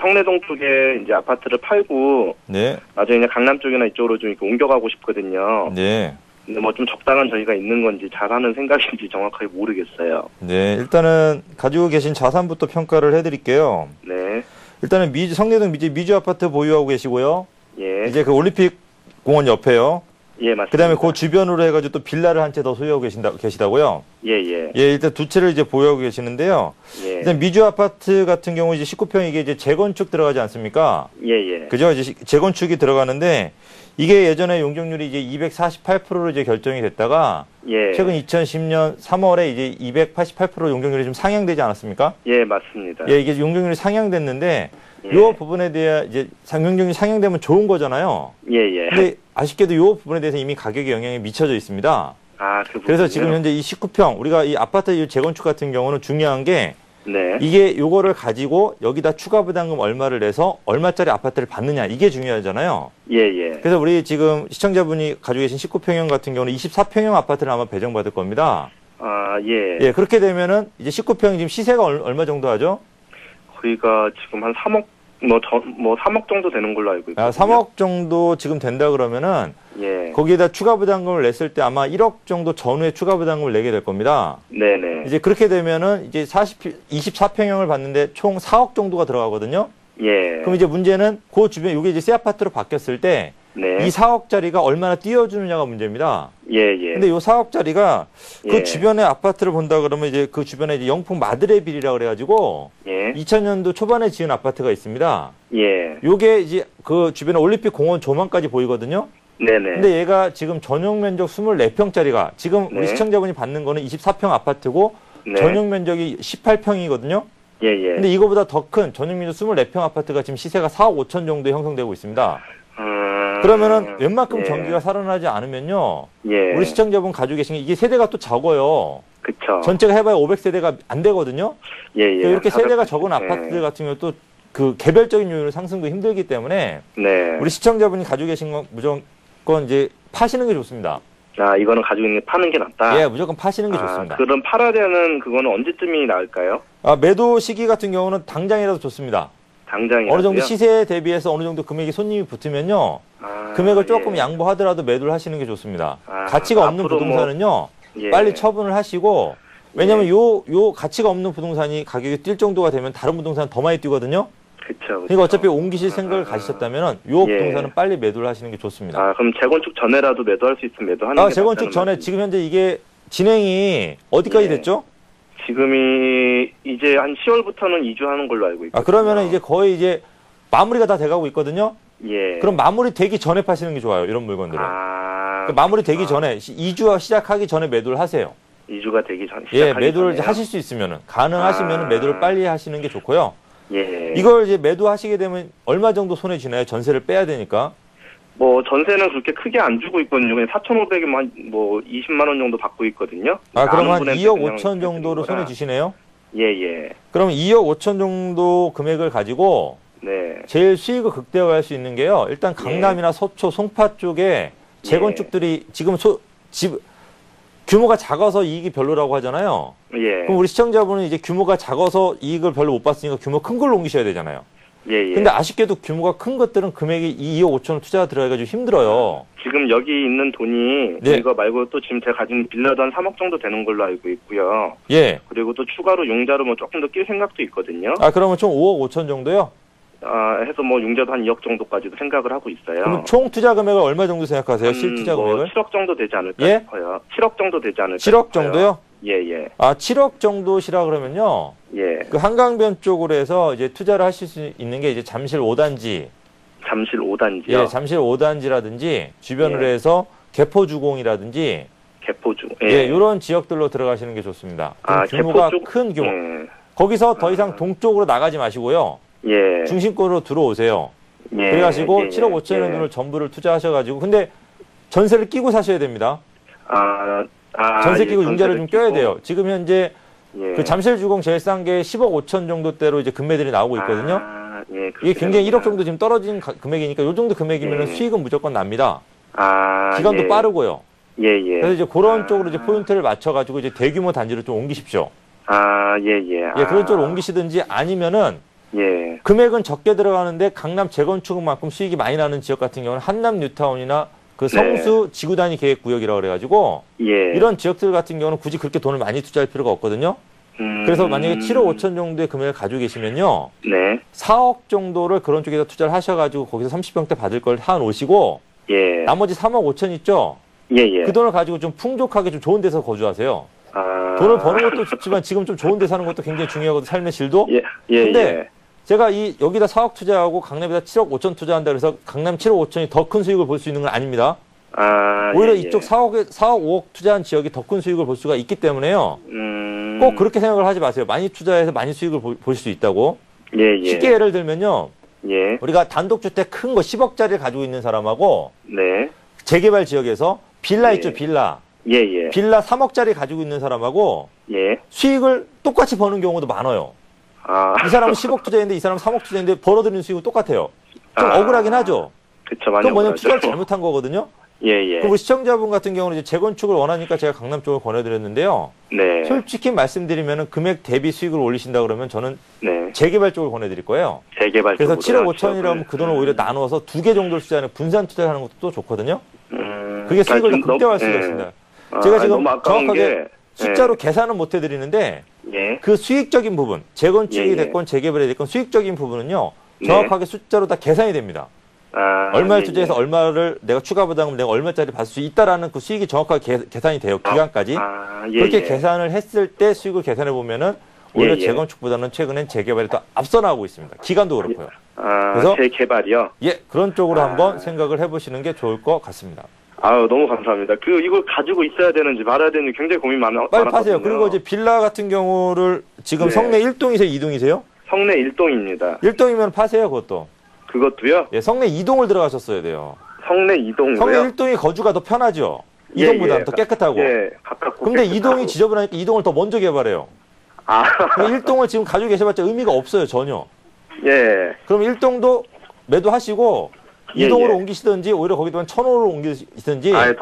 성내동 쪽에 이제 아파트를 팔고, 네. 나중에 이제 강남 쪽이나 이쪽으로 좀 이렇게 옮겨가고 싶거든요. 네. 근데 뭐 좀 적당한 저희가 있는 건지 잘하는 생각인지 정확하게 모르겠어요. 네, 일단은 가지고 계신 자산부터 평가를 해드릴게요. 네. 일단은 성내동 미주 아파트 보유하고 계시고요. 예. 이제 그 올림픽 공원 옆에요. 예, 맞습니다. 그다음에 그 주변으로 해가지고 또 빌라를 한 채 더 소유하고 계시다고요? 예, 예. 예, 일단 두 채를 이제 보유하고 계시는데요. 예. 일단 미주 아파트 같은 경우 이제 19평 이게 이제 재건축 들어가지 않습니까? 예, 예. 그죠? 이제 재건축이 들어가는데 이게 예전에 용적률이 이제 248%로 이제 결정이 됐다가 예. 최근 2010년 3월에 이제 288% 용적률이 좀 상향되지 않았습니까? 예, 맞습니다. 예, 이게 용적률이 상향됐는데 예. 요 부분에 대해 이제 용적률이 상향되면 좋은 거잖아요. 예, 예. 근데 아쉽게도 요 부분에 대해서 이미 가격에 영향이 미쳐져 있습니다. 아, 그래서 지금 현재 이 19평 우리가 이 아파트 이 재건축 같은 경우는 중요한 게 네. 이게 요거를 가지고 여기다 추가 부담금 얼마를 내서 얼마짜리 아파트를 받느냐 이게 중요하잖아요. 예, 예. 그래서 우리 지금 시청자분이 가지고 계신 19평형 같은 경우는 24평형 아파트를 아마 배정받을 겁니다. 아, 예. 예, 그렇게 되면은 이제 19평 지금 시세가 얼마 정도 하죠? 거기가 지금 한 3억, 3억 정도 되는 걸로 알고 있거든요. 3억 정도 지금 된다 그러면은 예. 거기에다 추가 부담금을 냈을 때 아마 1억 정도 전후에 추가 부담금을 내게 될 겁니다. 네네. 이제 그렇게 되면은 이제 24평형을 받는데 총 4억 정도가 들어가거든요. 예. 그럼 이제 문제는 그 주변 이게 이제 새 아파트로 바뀌었을 때 네. 이 4억짜리가 얼마나 띄워주느냐가 문제입니다. 예, 예. 근데 요 4억짜리가 그 예. 주변의 아파트를 본다 그러면 이제 그 주변에 이제 영풍 마드레빌이라 그래가지고 예. 2000년도 초반에 지은 아파트가 있습니다. 예. 요게 이제 그 주변에 올림픽 공원 조망까지 보이거든요. 네네. 근데 얘가 지금 전용 면적 24평짜리가 지금 우리 네. 시청자분이 받는 거는 24평 아파트고 네. 전용 면적이 18평이거든요. 예, 예. 근데 이거보다 더 큰 전용 면적 24평 아파트가 지금 시세가 4억 5천 정도에 형성되고 있습니다. 그러면은 웬만큼 예. 전기가 살아나지 않으면요. 예. 우리 시청자분 가지고 계신 게 이게 세대가 또 적어요. 그쵸. 전체가 해봐야 500세대가 안 되거든요. 예, 예. 그러니까 이렇게 세대가 400. 적은 예. 아파트들 같은 경우 또 그 개별적인 요인으로 상승도 힘들기 때문에 네. 우리 시청자분이 가지고 계신 건 무조건 이제 파시는 게 좋습니다. 아, 이거는 가지고 있는 게 파는 게 낫다? 예, 무조건 파시는 게 좋습니다. 그럼 팔아야 되는 그거는 언제쯤이 나을까요? 매도 시기 같은 경우는 당장이라도 좋습니다. 당장이요? 어느 정도 시세에 대비해서 어느 정도 금액이 손님이 붙으면요. 금액을 조금 예. 양보하더라도 매도를 하시는 게 좋습니다. 아, 가치가 없는 앞으로 부동산은요. 예. 빨리 처분을 하시고 왜냐면 요 가치가 없는 부동산이 가격이 뛸 정도가 되면 다른 부동산은 더 많이 뛰거든요. 그쵸. 그러니까 어차피 옮기실 생각을 가지셨다면은 요 예. 부동산은 빨리 매도를 하시는 게 좋습니다. 아, 그럼 재건축 전에라도 매도할 수 있으면 매도하는 게 재건축 낫다는 전에 말씀. 지금 현재 이게 진행이 어디까지 예. 됐죠? 지금이 이제 한 10월부터는 이주하는 걸로 알고 있거든요. 그러면은 이제 거의 이제 마무리가 다 돼가고 있거든요. 예. 그럼 마무리 되기 전에 파시는 게 좋아요. 이런 물건들은. 마무리 되기 전에 이주가 시작하기 전에 매도를 하세요. 이주가 되기 전 예, 시작하기 매도를 전에요? 하실 수 있으면은 가능하시면은 매도를 빨리 하시는 게 좋고요. 예. 이걸 이제 매도하시게 되면 얼마 정도 손해 쥐나요? 전세를 빼야 되니까. 뭐 전세는 그렇게 크게 안 주고 있거든요. 그냥 4,500만 뭐 20만 원 정도 받고 있거든요. 그럼 한 아는 분한테 2억 그냥 5천 정도로 드리는 거라. 손해 주시네요. 예, 예. 그럼 2억 5천 정도 금액을 가지고 네. 제일 수익을 극대화할 수 있는 게요. 일단 강남이나 서초, 송파 쪽에 재건축들이 지금 규모가 작아서 이익이 별로라고 하잖아요. 예. 그럼 우리 시청자분은 이제 규모가 작아서 이익을 별로 못 봤으니까 규모 큰 걸로 옮기셔야 되잖아요. 예, 예. 근데 아쉽게도 규모가 큰 것들은 금액이 2억 5천 원 투자가 들어가가지고 힘들어요. 지금 여기 있는 돈이 네. 이거 말고 또 지금 제가 가진 빌라도 한 3억 정도 되는 걸로 알고 있고요. 예. 그리고 또 추가로 융자로 뭐 조금 더 낄 생각도 있거든요. 그러면 총 5억 5천 정도요? 해서 뭐 융자도 한 2억 정도까지도 생각을 하고 있어요. 그럼 총 투자 금액을 얼마 정도 생각하세요? 실투자 뭐 금액을? 7억 정도 되지 않을까 예? 싶어요. 7억 정도 되지 않을까 7억 싶어요. 정도요? 예, 예. 7억 정도시라 그러면요. 예. 그 한강변 쪽으로 해서 이제 투자를 하실 수 있는 게 이제 잠실 5단지. 잠실 5단지요. 예, 잠실 5단지라든지 주변으로 예. 해서 개포주공이라든지 개포주. 예, 요런 지역들로 들어가시는 게 좋습니다. 규모가 개포주? 큰 규모. 예. 거기서 더 이상 동쪽으로 나가지 마시고요. 예. 중심권으로 들어오세요. 예. 그래가지고 예, 7억 5천의 예. 돈을 전부를 투자하셔가지고 근데 전세를 끼고 사셔야 됩니다. 전세 끼고 예, 융자를 좀 껴야 끼고. 돼요. 지금 현재 예. 그 잠실주공 제일 싼 게 10억 5천 정도대로 이제 금매들이 나오고 있거든요. 예, 이게 굉장히 그렇구나. 1억 정도 지금 떨어진 금액이니까 요 정도 금액이면 예. 수익은 무조건 납니다. 예. 기간도 빠르고요. 예, 예. 그래서 이제 그런 쪽으로 이제 포인트를 맞춰가지고 이제 대규모 단지로 좀 옮기십시오. 예, 예. 예, 그런 쪽으로 옮기시든지 아니면은 예. 금액은 적게 들어가는데 강남 재건축만큼 수익이 많이 나는 지역 같은 경우는 한남 뉴타운이나 그 성수 지구단위 계획 구역이라고 그래가지고 예. 이런 지역들 같은 경우는 굳이 그렇게 돈을 많이 투자할 필요가 없거든요. 그래서 만약에 7억 5천 정도의 금액을 가지고 계시면요. 네. 4억 정도를 그런 쪽에다 투자를 하셔가지고 거기서 30평대 받을 걸 사 놓으시고 예. 나머지 3억 5천 있죠? 예, 예. 그 돈을 가지고 좀 풍족하게 좀 좋은 데서 거주하세요. 아. 돈을 버는 것도 좋지만 지금 좀 좋은 데 사는 것도 굉장히 중요하거든요. 삶의 질도. 예, 예, 근데 예. 제가 여기다 4억 투자하고 강남에다 7억 5천 투자한다 그래서 강남 7억 5천이 더 큰 수익을 볼 수 있는 건 아닙니다. 아, 오히려 예, 이쪽 예. 4억 5억 투자한 지역이 더 큰 수익을 볼 수가 있기 때문에요. 꼭 그렇게 생각을 하지 마세요. 많이 투자해서 많이 수익을 볼 수 있다고. 예, 예. 쉽게 예를 들면요. 예. 우리가 단독주택 큰 거 10억짜리를 가지고 있는 사람하고 네. 재개발 지역에서 빌라 예. 있죠, 빌라. 예, 예. 빌라 3억짜리 가지고 있는 사람하고 예. 수익을 똑같이 버는 경우도 많아요. 아. 이 사람은 10억 투자했는데 이 사람은 3억 투자했는데 벌어들이는 수익은 똑같아요. 좀 아. 억울하긴 하죠. 그쵸, 많이 그건 뭐냐면 억울하죠. 투자를 잘못한 거거든요. 예, 예. 그럼 우리 시청자분 같은 경우는 이제 재건축을 원하니까 제가 강남 쪽을 권해드렸는데요. 네. 솔직히 말씀드리면 금액 대비 수익을 올리신다 그러면 저는 네. 재개발 쪽을 권해드릴 거예요. 재개발 그래서 쪽으로요, 7억 5천이라면 그 돈을 오히려 나누어서 2개 정도를 투자하는 분산 투자를 하는 것도 또 좋거든요. 그게 수익을 더 극대화할 수가 있습니다. 제가 지금 너무 아까운 정확하게 게, 숫자로 계산은 못 해드리는데 예. 그 수익적인 부분, 재건축이 예, 예. 됐건 재개발이 됐건 수익적인 부분은요. 네. 정확하게 숫자로 다 계산이 됩니다. 아, 얼마를 예, 투자해서 예. 얼마를 내가 추가 부담을 내가 얼마짜리 받을 수 있다라는 그 수익이 정확하게 계산이 돼요. 기간까지. 예, 그렇게 예. 계산을 했을 때 수익을 계산해 보면은 오히려 예, 예. 재건축보다는 최근엔 재개발이 더 앞서 나가고 있습니다. 기간도 그렇고요. 아, 그래서- 재개발이요? 예, 그런 쪽으로 아. 한번 생각을 해보시는 게 좋을 것 같습니다. 아유, 너무 감사합니다. 이걸 가지고 있어야 되는지 말아야 되는지 굉장히 고민 빨리 많았거든요. 파세요. 그리고 이제 빌라 같은 경우를 지금 네. 성내 1동이세요? 2동이세요? 성내 1동입니다. 1동이면 파세요, 그것도. 그것도요? 예, 성내 2동을 들어가셨어야 돼요. 성내 2동으로요? 성내 1동이 거주가 더 편하죠. 예, 2동보다는 예. 더 깨끗하고. 예, 가깝고 근데 깨끗하고. 2동이 지저분하니까 2동을 더 먼저 개발해요. 아, 1동을 지금 가지고 계셔봤자 의미가 없어요, 전혀. 예. 그럼 1동도 매도하시고 예, 2동으로 예. 옮기시든지 오히려 거기도 천호로 옮기시든지 아예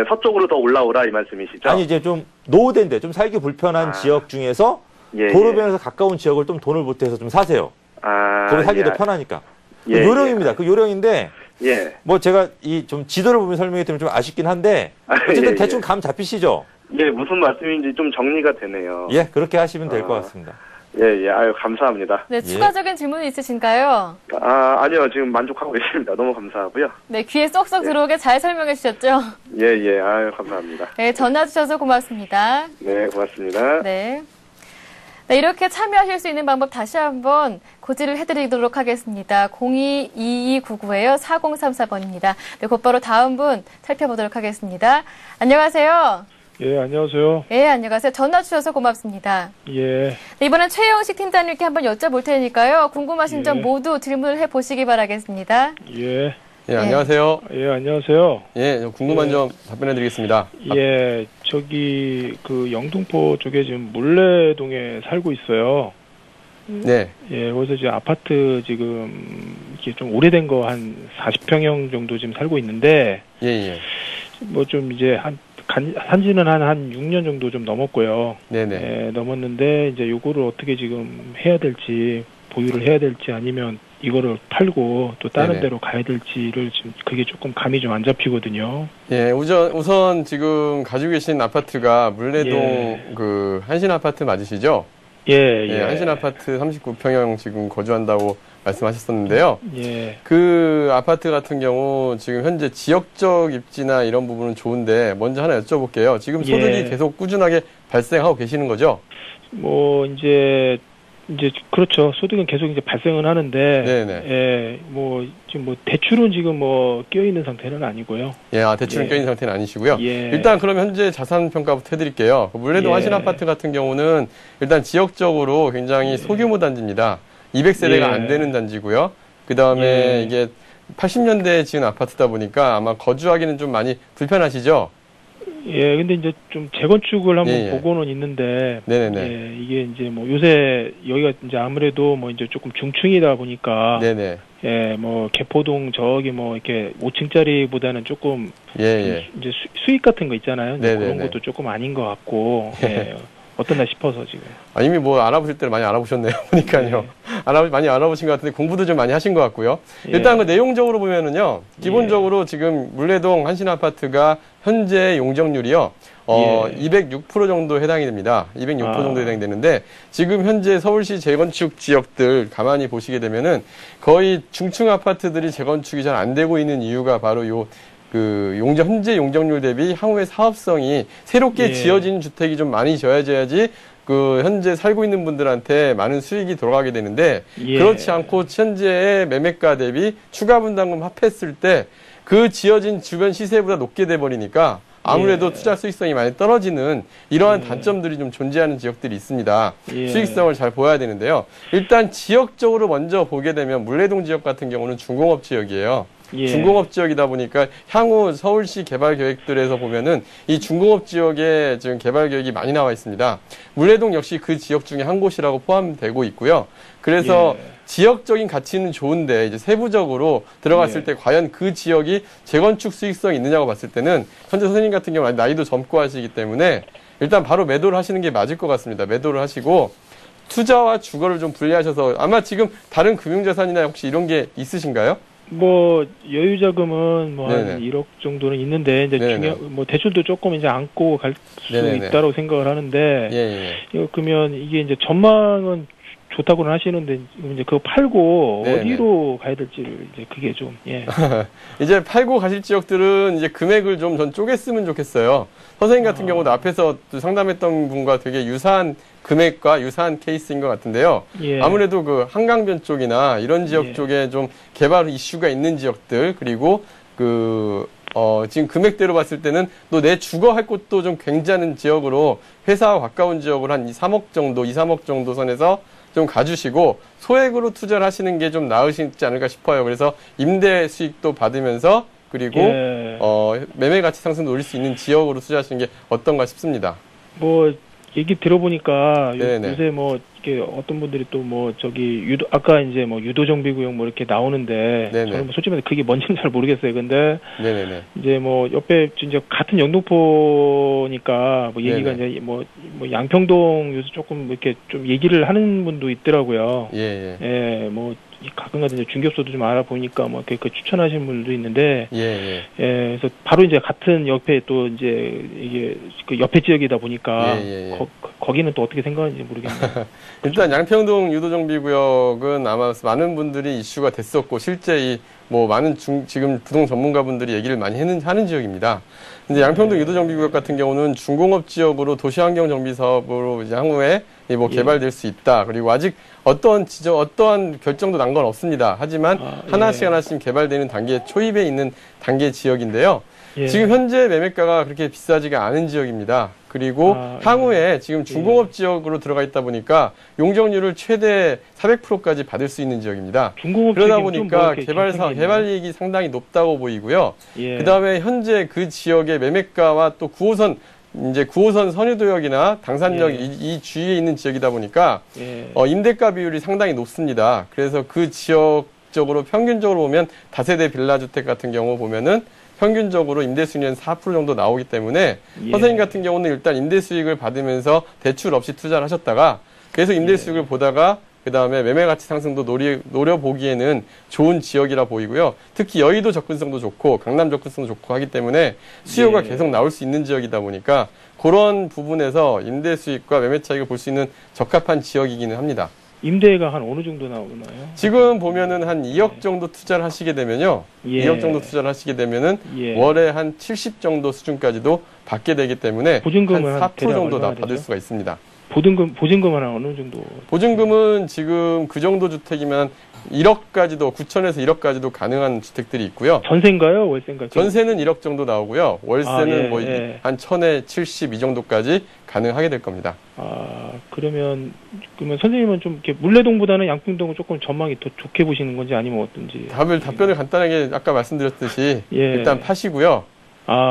서쪽으로 더 올라오라 이 말씀이시죠? 아니 이제 좀 노후된데 좀 살기 불편한 아. 지역 중에서 예, 도로변에서 가까운 지역을 좀 돈을 보태서 좀 사세요. 아, 거기 살기 예. 더 편하니까. 예, 그 요령입니다. 그 요령인데 예. 뭐 제가 이 좀 지도를 보면 설명이 되면 좀 아쉽긴 한데 아, 어쨌든 예, 대충 예. 감 잡히시죠? 예, 무슨 말씀인지 좀 정리가 되네요. 예, 그렇게 하시면 될 것 아. 같습니다. 예, 예. 아유, 감사합니다. 네, 예. 추가적인 질문 있으신가요? 아, 아니요. 지금 만족하고 계십니다. 너무 감사하고요. 네, 귀에 쏙쏙 들어오게 잘 설명해 주셨죠? 예, 예. 아유, 감사합니다. 네, 전화 주셔서 고맙습니다. 네, 고맙습니다. 네. 네, 이렇게 참여하실 수 있는 방법 다시 한번 고지를 해드리도록 하겠습니다. 022299에요. 4034번입니다. 네, 곧바로 다음 분 살펴보도록 하겠습니다. 안녕하세요. 예, 안녕하세요. 네, 안녕하세요. 전화 주셔서 고맙습니다. 예, 네, 이번엔 최영식 팀장님께 한번 여쭤볼 테니까요. 궁금하신 예. 점 모두 질문을 해보시기 바라겠습니다. 예, 예, 안녕하세요. 예, 안녕하세요. 예, 저 궁금한 예. 점 답변해 드리겠습니다. 예, 영등포 쪽에 지금 물레동에 살고 있어요. 네. 예, 거기서 이제 아파트 지금 이게 좀 오래된 거 한 40평형 정도 지금 살고 있는데, 예, 예. 뭐 좀 이제 산지는 한 6년 정도 좀 넘었고요. 네네. 예, 넘었는데 이제 요거를 어떻게 지금 해야 될지, 보유를 해야 될지 아니면 이거를 팔고 또 다른 네네. 데로 가야 될지를 지금 그게 조금 감이 좀 안 잡히거든요. 예, 우선 지금 가지고 계신 아파트가 물레동 예. 그 한신 아파트 맞으시죠? 예, 예, 한신 아파트 39평형 지금 거주한다고 말씀하셨었는데요. 예, 그 아파트 같은 경우 지금 현재 지역적 입지나 이런 부분은 좋은데 먼저 하나 여쭤볼게요. 지금 소득이 예. 계속 꾸준하게 발생하고 계시는 거죠? 뭐 이제 그렇죠. 소득은 계속 이제 발생은 하는데, 네네. 예, 뭐 지금 뭐 대출은 지금 뭐 끼어 있는 상태는 아니고요. 예, 대출은 예. 껴있는 상태는 아니시고요. 예. 일단 그럼 현재 자산 평가부터 해드릴게요. 그 물레동 예. 한신 아파트 같은 경우는 일단 지역적으로 굉장히 소규모 단지입니다. 200세대가 예. 안 되는 단지고요. 그 다음에 예. 이게 80년대에 지은 아파트다 보니까 아마 거주하기는 좀 많이 불편하시죠? 예, 근데 이제 좀 재건축을 한번 예, 예. 보고는 있는데, 네네네. 예, 이게 이제 뭐 요새 여기가 이제 아무래도 뭐 이제 조금 중층이다 보니까, 네네. 예, 뭐 개포동 저기 뭐 이렇게 5층짜리보다는 조금 예, 예. 이제 수익 같은 거 있잖아요. 이제 네네네. 그런 것도 조금 아닌 것 같고, 예. 어떠나 싶어서 지금. 이미 뭐 알아보실 때를 많이 알아보셨네요. 보니까요. 많이 알아보신 것 같은데 공부도 좀 많이 하신 것 같고요. 일단 그 내용적으로 보면은요. 기본적으로 지금 물레동 한신아파트가 현재 용적률이요. 206% 정도 해당이 됩니다. 206% 정도 해당이 되는데 지금 현재 서울시 재건축 지역들 가만히 보시게 되면은 거의 중층 아파트들이 재건축이 잘 안 되고 있는 이유가 바로 현재 용적률 대비 향후의 사업성이 새롭게 지어진 주택이 좀 많이 지어져야지 그 현재 살고 있는 분들한테 많은 수익이 돌아가게 되는데 그렇지 않고 현재의 매매가 대비 추가 분담금 합했을 때 그 지어진 주변 시세보다 높게 돼 버리니까 아무래도 투자 수익성이 많이 떨어지는 이러한 단점들이 좀 존재하는 지역들이 있습니다. 수익성을 잘 보여야 되는데요. 일단 지역적으로 먼저 보게 되면 물레동 지역 같은 경우는 중공업 지역이에요. 중공업 지역이다 보니까 향후 서울시 개발 계획들에서 보면은 이 중공업 지역에 지금 개발 계획이 많이 나와 있습니다. 물레동 역시 그 지역 중에 한 곳이라고 포함되고 있고요. 그래서 지역적인 가치는 좋은데 이제 세부적으로 들어갔을 때 과연 그 지역이 재건축 수익성이 있느냐고 봤을 때는 현재 선생님 같은 경우 나이도 젊고 하시기 때문에 일단 바로 매도를 하시는 게 맞을 것 같습니다. 매도를 하시고 투자와 주거를 좀 분리하셔서 아마 지금 다른 금융자산이나 혹시 이런 게 있으신가요? 뭐 여유 자금은 뭐 한 1억 정도는 있는데 이제 뭐 대출도 조금 이제 안고 갈 수 있다고 생각을 하는데 그러면 이게 이제 전망은 좋다고는 하시는데 이제 그거 팔고 어디로 가야 될지를 이제 그게 좀 이제 팔고 가실 지역들은 이제 금액을 좀 전 쪼갰으면 좋겠어요. 선생님 같은 경우도 앞에서 상담했던 분과 되게 유사한 금액과 유사한 케이스인 것 같은데요. 아무래도 그 한강변 쪽이나 이런 지역 쪽에 좀 개발 이슈가 있는 지역들 그리고 지금 금액대로 봤을 때는 또 내 주거할 곳도 좀 굉장한 지역으로 회사와 가까운 지역으로 한 2, 3억 정도 선에서 좀 가주시고 소액으로 투자를 하시는 게 좀 나으시지 않을까 싶어요. 그래서 임대 수익도 받으면서 그리고 매매 가치 상승도 올릴 수 있는 지역으로 투자하시는 게 어떤가 싶습니다. 뭐 얘기 들어보니까 요새 뭐 이렇게 어떤 분들이 또 뭐 저기 아까 이제 뭐 유도정비구역 뭐 이렇게 나오는데 저는 뭐 솔직히 그게 뭔지는 잘 모르겠어요. 근데 이제 뭐 옆에 이제 같은 영등포니까 뭐 얘기가 이제 뭐 양평동 요새 조금 이렇게 좀 얘기를 하는 분도 있더라고요. 뭐 가끔가다 이제 중개업소도 좀 알아보니까 뭐 그 추천하시는 분들도 있는데, 그래서 바로 이제 같은 옆에 또 이제 이게 그 옆에 지역이다 보니까 거기는 또 어떻게 생각하는지 모르겠네요. 일단 양평동 유도정비구역은 아마 많은 분들이 이슈가 됐었고 실제 뭐 많은 지금 부동 전문가분들이 얘기를 많이 하는 지역입니다. 근데 양평동 유도정비구역 같은 경우는 중공업 지역으로 도시환경 정비 사업으로 이제 향후에 뭐 개발될 수 있다. 그리고 아직 어떠한 결정도 난 건 없습니다. 하지만 하나씩 개발되는 단계 초입에 있는 단계 지역인데요. 지금 현재 매매가가 그렇게 비싸지가 않은 지역입니다. 그리고 향후에 지금 중공업 지역으로 들어가 있다 보니까 용적률을 최대 400%까지 받을 수 있는 지역입니다. 그러다 보니까 개발 이익이 상당히 높다고 보이고요. 그다음에 현재 그 지역의 매매가와 또 9호선 선유도역이나 당산역 이 주위에 있는 지역이다 보니까 임대가 비율이 상당히 높습니다. 그래서 그 지역적으로 평균적으로 보면 다세대 빌라 주택 같은 경우 보면은 평균적으로 임대 수익률은 4% 정도 나오기 때문에 선생님 같은 경우는 일단 임대 수익을 받으면서 대출 없이 투자를 하셨다가 계속 임대 수익을 보다가 그 다음에 매매 가치 상승도 노려보기에는 좋은 지역이라 보이고요. 특히 여의도 접근성도 좋고 강남 접근성도 좋고 하기 때문에 수요가 계속 나올 수 있는 지역이다 보니까 그런 부분에서 임대 수익과 매매 차익을 볼 수 있는 적합한 지역이기는 합니다. 임대가 한 어느 정도 나오나요? 지금 보면은 한 2억 정도 투자를 하시게 되면요. 2억 정도 투자를 하시게 되면은 월에 한 70 정도 수준까지도 받게 되기 때문에 보증금은 한 4% 정도 다 받을 수가 있습니다. 보증금은 어느 정도? 보증금은 지금 그 정도 주택이면 1억까지도 9천에서 1억까지도 가능한 주택들이 있고요. 전세인가요? 월세인가요? 전세는 1억 정도 나오고요. 월세는 한 1000에 70 이 정도까지 가능하게 될 겁니다. 그러면 선생님은 좀 이렇게 물레동보다는 양평동을 조금 전망이 더 좋게 보시는 건지 아니면 어떤지? 답변을 간단하게 아까 말씀드렸듯이 일단 파시고요.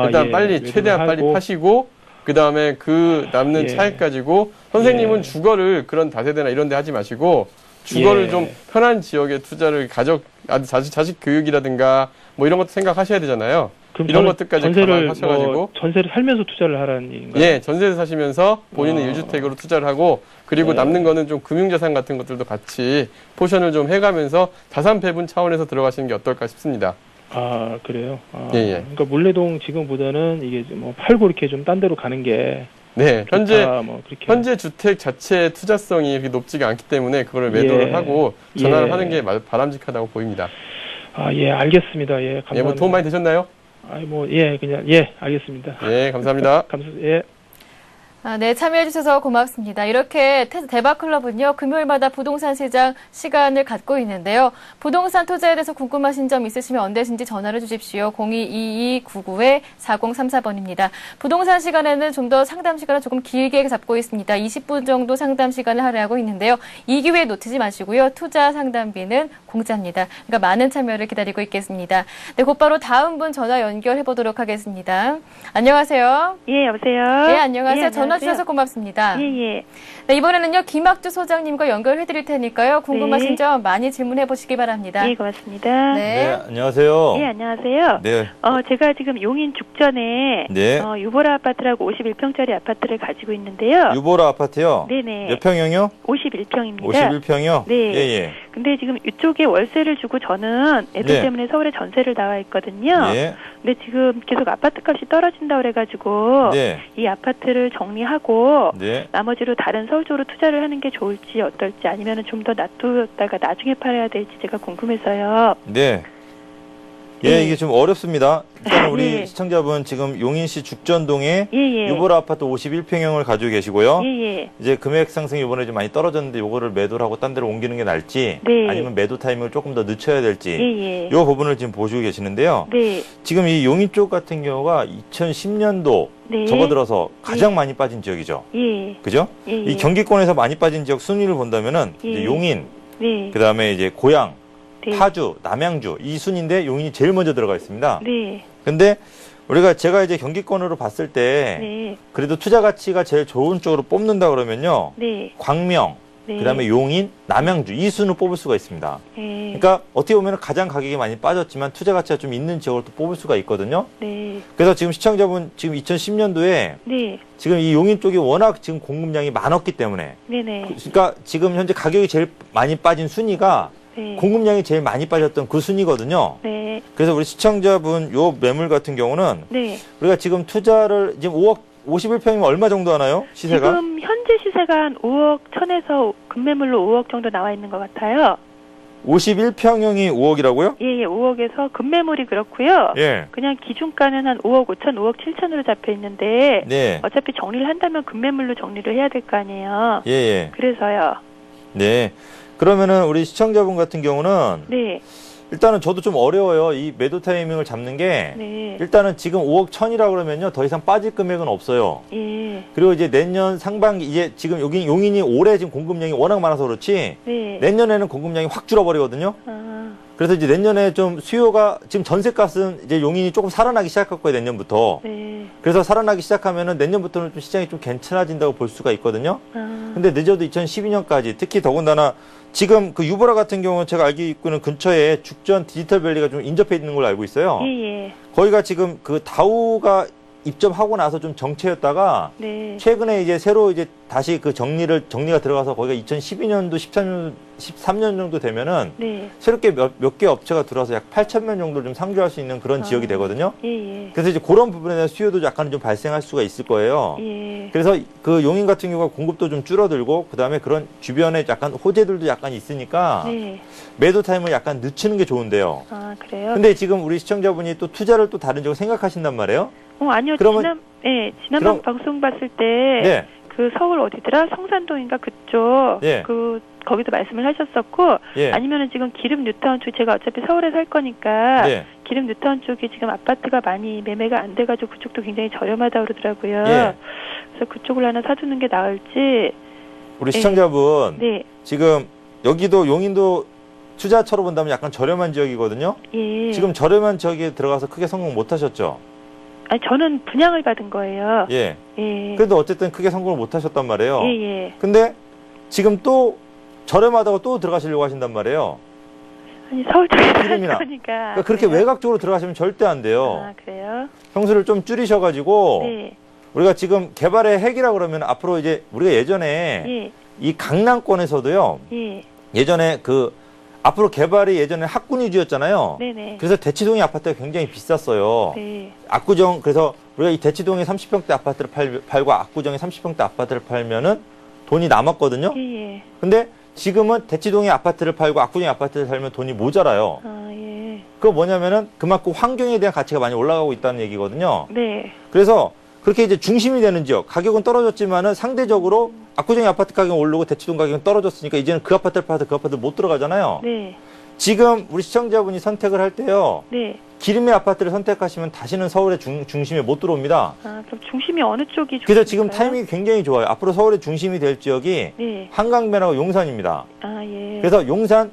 일단 최대한 빨리 파시고 그 다음에 그 남는 차익 가지고 선생님은 주거를 그런 다세대나 이런 데 하지 마시고 주거를 좀 편한 지역에 투자를 자식 교육이라든가 뭐 이런 것도 생각하셔야 되잖아요. 그럼 이런 것들까지 전세를 하셔가지고 전세를 살면서 투자를 하라는 얘기인가요? 예, 전세를 사시면서 본인은 1주택으로 투자를 하고 그리고 네. 남는 거는 좀 금융자산 같은 것들도 같이 포션을 좀 해가면서 자산 배분 차원에서 들어가시는 게 어떨까 싶습니다. 아, 그래요? 예, 예. 그러니까 물레동 지금보다는 이게 뭐 팔고 이렇게 좀 딴 데로 가는 게 네, 좋다, 뭐 그렇게. 현재 주택 자체의 투자성이 그렇게 높지가 않기 때문에 그거를 매도를 예. 하고 전환을 예. 하는 게 바람직하다고 보입니다. 아, 예, 알겠습니다. 예, 감사합니다. 예, 뭐 도움 많이 되셨나요? 아니, 뭐, 예, 그냥, 예, 알겠습니다. 예, 감사합니다. 예. 네, 참여해주셔서 고맙습니다. 이렇게 대박클럽은요, 금요일마다 부동산 시장 시간을 갖고 있는데요. 부동산 투자에 대해서 궁금하신 점 있으시면 언제든지 전화를 주십시오. 0222-99-4034번입니다. 부동산 시간에는 좀 더 상담 시간을 조금 길게 잡고 있습니다. 20분 정도 상담 시간을 할애하고 있는데요. 이 기회 놓치지 마시고요. 투자 상담비는 공짜입니다. 그러니까 많은 참여를 기다리고 있겠습니다. 네, 곧바로 다음 분 전화 연결해 보도록 하겠습니다. 안녕하세요. 예, 여보세요? 네, 안녕하세요. 예, 전화 주셔서 고맙습니다. 예, 예. 네, 이번에는요, 김학주 소장님과 연결해 드릴 테니까요. 궁금하신 네. 점 많이 질문해 보시기 바랍니다. 예, 고맙습니다. 네. 안녕하세요. 예, 안녕하세요. 네. 제가 지금 용인 죽전에 네. 유보라 아파트라고 51평짜리 아파트를 가지고 있는데요. 유보라 아파트요? 네네. 몇 평형이요? 51평입니다. 51평이요? 네. 예, 예. 근데 지금 이쪽에 월세를 주고 저는 애들 네. 때문에 서울에 전세를 나와 있거든요. 예. 근데 지금 계속 아파트 값이 떨어진다 그래가지고 네. 이 아파트를 정리하고 네. 나머지로 다른 서울 쪽으로 투자를 하는 게 좋을지 어떨지 아니면 좀 더 놔두다가 나중에 팔아야 될지 제가 궁금해서요. 네. 예, 네. 이게 좀 어렵습니다. 일단 우리 예. 시청자분 지금 용인시 죽전동에 예예. 유보라 아파트 51평형을 가지고 계시고요. 예예. 이제 금액 상승이 이번에 좀 많이 떨어졌는데 요거를 매도를 하고 딴 데로 옮기는 게 나을지 네. 아니면 매도 타이밍을 조금 더 늦춰야 될지 예예. 요 부분을 지금 보시고 계시는데요. 네. 지금 이 용인 쪽 같은 경우가 2010년도 네. 접어들어서 가장 많이 빠진 지역이죠. 예. 그죠? 예예. 이 경기권에서 많이 빠진 지역 순위를 본다면은 이제 예. 용인, 네. 그다음에 이제 고양, 네. 파주, 남양주 이 순인데 용인이 제일 먼저 들어가 있습니다. 네. 근데 제가 이제 경기권으로 봤을 때 네. 그래도 투자 가치가 제일 좋은 쪽으로 뽑는다 그러면요. 네. 광명, 네. 그다음에 용인, 남양주 이 순을 뽑을 수가 있습니다. 네. 그러니까 어떻게 보면 가장 가격이 많이 빠졌지만 투자 가치가 좀 있는 지역을 또 뽑을 수가 있거든요. 네. 그래서 지금 시청자분 지금 2010년도에 네. 지금 이 용인 쪽이 워낙 지금 공급량이 많았기 때문에 네네. 그러니까 지금 현재 가격이 제일 많이 빠진 순위가 네. 공급량이 제일 많이 빠졌던 그 순위거든요. 네. 그래서 우리 시청자분 요 매물 같은 경우는 네. 우리가 지금 투자를 지금 5억 51평이면 얼마 정도 하나요? 시세가? 지금 현재 시세가 한 5억 천에서 금매물로 5억 정도 나와 있는 것 같아요. 51평형이 5억이라고요? 예, 예, 5억에서 금매물이 그렇고요. 예. 그냥 기준가는 한 5억 5천, 5억 7천으로 잡혀 있는데 네. 어차피 정리를 한다면 금매물로 정리를 해야 될 거 아니에요. 예, 예. 그래서요. 네. 그러면은 우리 시청자분 같은 경우는 네. 일단은 저도 좀 어려워요. 이 매도 타이밍을 잡는 게 네. 일단은 지금 5억 1천이라 그러면요. 더 이상 빠질 금액은 없어요. 예. 그리고 이제 내년 상반기 이제 지금 여기 용인이 올해 지금 공급량이 워낙 많아서 그렇지 네. 내년에는 공급량이 확 줄어버리거든요. 아, 그래서 이제 내년에 좀 수요가 지금 전세값은 이제 용인이 조금 살아나기 시작할 거예요. 내년부터. 네. 그래서 살아나기 시작하면은 내년부터는 좀 시장이 좀 괜찮아진다고 볼 수가 있거든요. 아, 근데 늦어도 2012년까지 특히 더군다나 지금 그 유보라 같은 경우는 제가 알고 있고는 근처에 죽전 디지털밸리가 좀 인접해 있는 걸로 알고 있어요. 예, 예. 거기가 지금 그 다우가 입점하고 나서 좀 정체였다가 네. 최근에 이제 새로 이제 다시 그 정리가 들어가서 거기가 2012년도 13년 정도 되면은 네. 새롭게 몇 개 업체가 들어와서 약 8,000명 정도를 좀 상주할 수 있는 그런 지역이 되거든요. 예, 예. 그래서 이제 그런 부분에 대한 수요도 약간 좀 발생할 수가 있을 거예요. 예. 그래서 그 용인 같은 경우가 공급도 좀 줄어들고 그다음에 그런 주변에 약간 호재들도 약간 있으니까 네. 매도 타임을 약간 늦추는 게 좋은데요. 아, 그래요? 근데 지금 우리 시청자분이 또 투자를 또 다른 쪽으로 생각하신단 말이에요. 아니요. 그러면- 지난번 그럼- 방송 봤을 때 네. 그 서울 어디더라? 성산동인가 그쪽. 예. 거기도 말씀을 하셨었고 예. 아니면은 지금 기름 뉴타운 쪽 제가 어차피 서울에 살 거니까 네. 기름 뉴타운 쪽이 지금 아파트가 많이 매매가 안 돼가지고 그쪽도 굉장히 저렴하다 그러더라고요. 예. 그래서 그쪽을 하나 사두는 게 나을지. 우리 시청자분 네. 지금 여기도 용인도 투자처로 본다면 약간 저렴한 지역이거든요. 예. 지금 저렴한 지역에 들어가서 크게 성공 못 하셨죠? 아니 저는 분양을 받은 거예요. 예. 예. 그래도 어쨌든 크게 성공을 못 하셨단 말이에요. 예, 예. 근데 지금 또 저렴하다고 또 들어가시려고 하신단 말이에요. 아니, 서울 쪽에 기름이나. 거니까. 그러니까 그렇게 외곽 쪽으로 들어가시면 절대 안 돼요. 아, 그래요? 평수를 좀 줄이셔가지고 네. 우리가 지금 개발의 핵이라 그러면 앞으로 이제 우리가 예전에 예. 이 강남권에서도요. 예. 예전에 그 앞으로 개발이 예전에 학군 위주였잖아요. 네네. 그래서 대치동의 아파트가 굉장히 비쌌어요. 네. 압구정 그래서 우리가 이 대치동에 30평대 아파트를 팔고 압구정에 30평대 아파트를 팔면은 돈이 남았거든요. 예. 근데 지금은 대치동의 아파트를 팔고 압구정의 아파트를 살면 돈이 모자라요. 아, 예. 그거 뭐냐면은 그만큼 환경에 대한 가치가 많이 올라가고 있다는 얘기거든요. 네. 그래서 그렇게 이제 중심이 되는 지역, 가격은 떨어졌지만은 상대적으로 압구정의 아파트 가격은 오르고 대치동 가격은 떨어졌으니까 이제는 그 아파트를 팔아서 그 아파트 못 들어가잖아요. 네. 지금 우리 시청자분이 선택을 할 때요. 네. 기름의 아파트를 선택하시면 다시는 서울의 중심에 못 들어옵니다. 아, 그럼 중심이 어느 쪽이 그래서 지금 좋을까요? 타이밍이 굉장히 좋아요. 앞으로 서울의 중심이 될 지역이 네. 한강변하고 용산입니다. 아, 예. 그래서 용산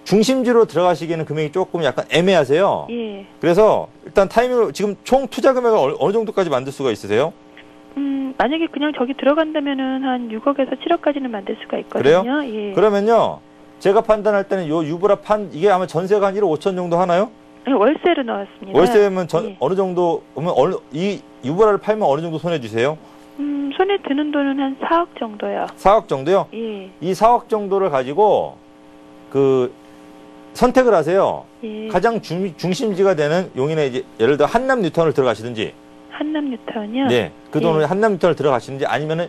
중심지로 들어가시기에는 금액이 조금 약간 애매하세요. 예. 그래서 일단 타이밍을 지금 총 투자 금액을 어느 정도까지 만들 수가 있으세요? 만약에 그냥 저기 들어간다면은 한 6억에서 7억까지는 만들 수가 있거든요. 그래요? 예. 그러면요. 제가 판단할 때는 요 유브라 이게 아마 전세가 한 1억 5천 정도 하나요? 아니, 월세로 넣었습니다. 월세면 예. 어느 정도, 이 유브라를 팔면 어느 정도 손해 주세요? 손에 드는 돈은 한 4억 정도요. 4억 정도요? 예. 이 4억 정도를 가지고 선택을 하세요. 예. 가장 중심지가 되는 용인에 이제 예를 들어 한남 뉴타운을 들어가시든지, 한남 뉴타운이요? 네, 그 돈을 예. 한남 뉴타운을 들어가시든지 아니면은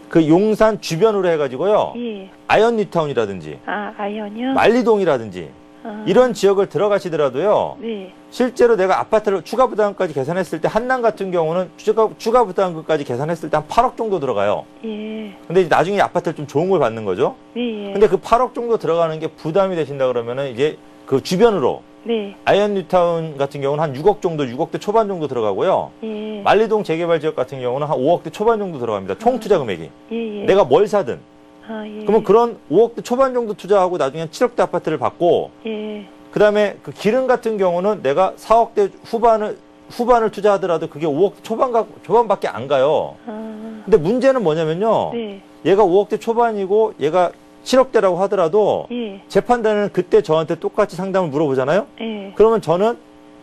그 용산 주변으로 해가지고요, 예. 아이언 뉴타운이라든지 아, 아이언이요? 만리동이라든지 아. 이런 지역을 들어가시더라도요. 네. 실제로 내가 아파트를 추가 부담금까지 계산했을 때 한남 같은 경우는 추가 부담금까지 계산했을 때 한 8억 정도 들어가요. 예. 근데 이제 나중에 아파트를 좀 좋은 걸 받는 거죠. 예. 예. 근데 그 8억 정도 들어가는 게 부담이 되신다 그러면은 이제 그 주변으로 네. 아이언 뉴타운 같은 경우는 한 6억 정도, 6억대 초반 정도 들어가고요. 예. 만리동 재개발 지역 같은 경우는 한 5억대 초반 정도 들어갑니다. 총 투자 금액이. 예. 예. 내가 뭘 사든. 아, 예. 그러면 그런 5억대 초반 정도 투자하고 나중에 7억대 아파트를 받고 예. 그다음에 그 기름 같은 경우는 내가 4억대 후반을 투자하더라도 그게 5억 초반밖에 안 가요. 아. 근데 문제는 뭐냐면요. 네. 얘가 5억대 초반이고 얘가 7억대라고 하더라도 예. 제 판단은 그때 저한테 똑같이 상담을 물어보잖아요. 예. 그러면 저는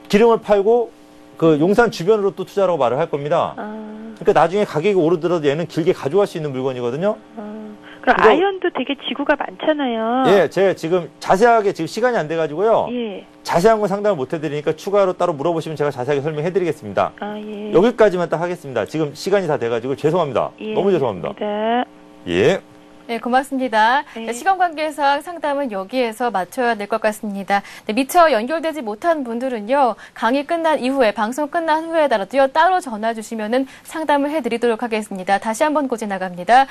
기름을 팔고 그 용산 주변으로 또 투자라고 말을 할 겁니다. 아. 그러니까 나중에 가격이 오르더라도 얘는 길게 가져갈 수 있는 물건이거든요. 아. 그럼 그거- 아이언도 되게 지구가 많잖아요. 예, 제가 지금 자세하게 지금 시간이 안 돼가지고요. 예. 자세한 건 상담을 못 해드리니까 추가로 따로 물어보시면 제가 자세하게 설명해드리겠습니다. 아, 예. 여기까지만 딱 하겠습니다. 지금 시간이 다 돼가지고 죄송합니다. 예. 너무 죄송합니다. 네. 예. 네, 고맙습니다. 네. 시간 관계상 상담은 여기에서 맞춰야 될 것 같습니다. 네, 미처 연결되지 못한 분들은요, 강의 끝난 이후에, 방송 끝난 후에 따로 전화 주시면은 상담을 해드리도록 하겠습니다. 다시 한번 고지 나갑니다.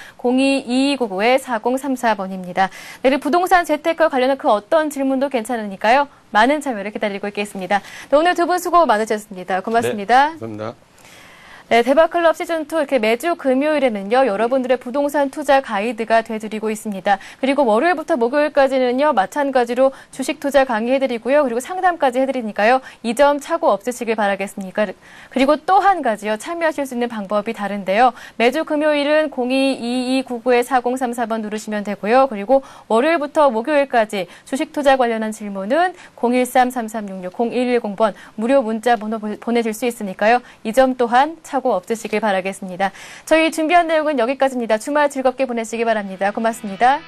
02-2299-4034번입니다. 네, 부동산 재테크와 관련한 그 어떤 질문도 괜찮으니까요. 많은 참여를 기다리고 있겠습니다. 네, 오늘 두 분 수고 많으셨습니다. 고맙습니다. 감사합니다. 네, 대박클럽 시즌2 이렇게 매주 금요일에는요, 여러분들의 부동산 투자 가이드가 되드리고 있습니다. 그리고 월요일부터 목요일까지는요, 마찬가지로 주식 투자 강의해드리고요, 그리고 상담까지 해드리니까요, 이 점 착오 없으시길 바라겠습니다. 그리고 또 한 가지요, 참여하실 수 있는 방법이 다른데요, 매주 금요일은 02-2299-4034번 누르시면 되고요, 그리고 월요일부터 목요일까지 주식 투자 관련한 질문은 013-3366-0110번 무료 문자 번호 보내실 수 있으니까요, 이 점 또한 착오 없으시길 바라겠습니다. 저희 준비한 내용은 여기까지입니다. 주말 즐겁게 보내시기 바랍니다. 고맙습니다.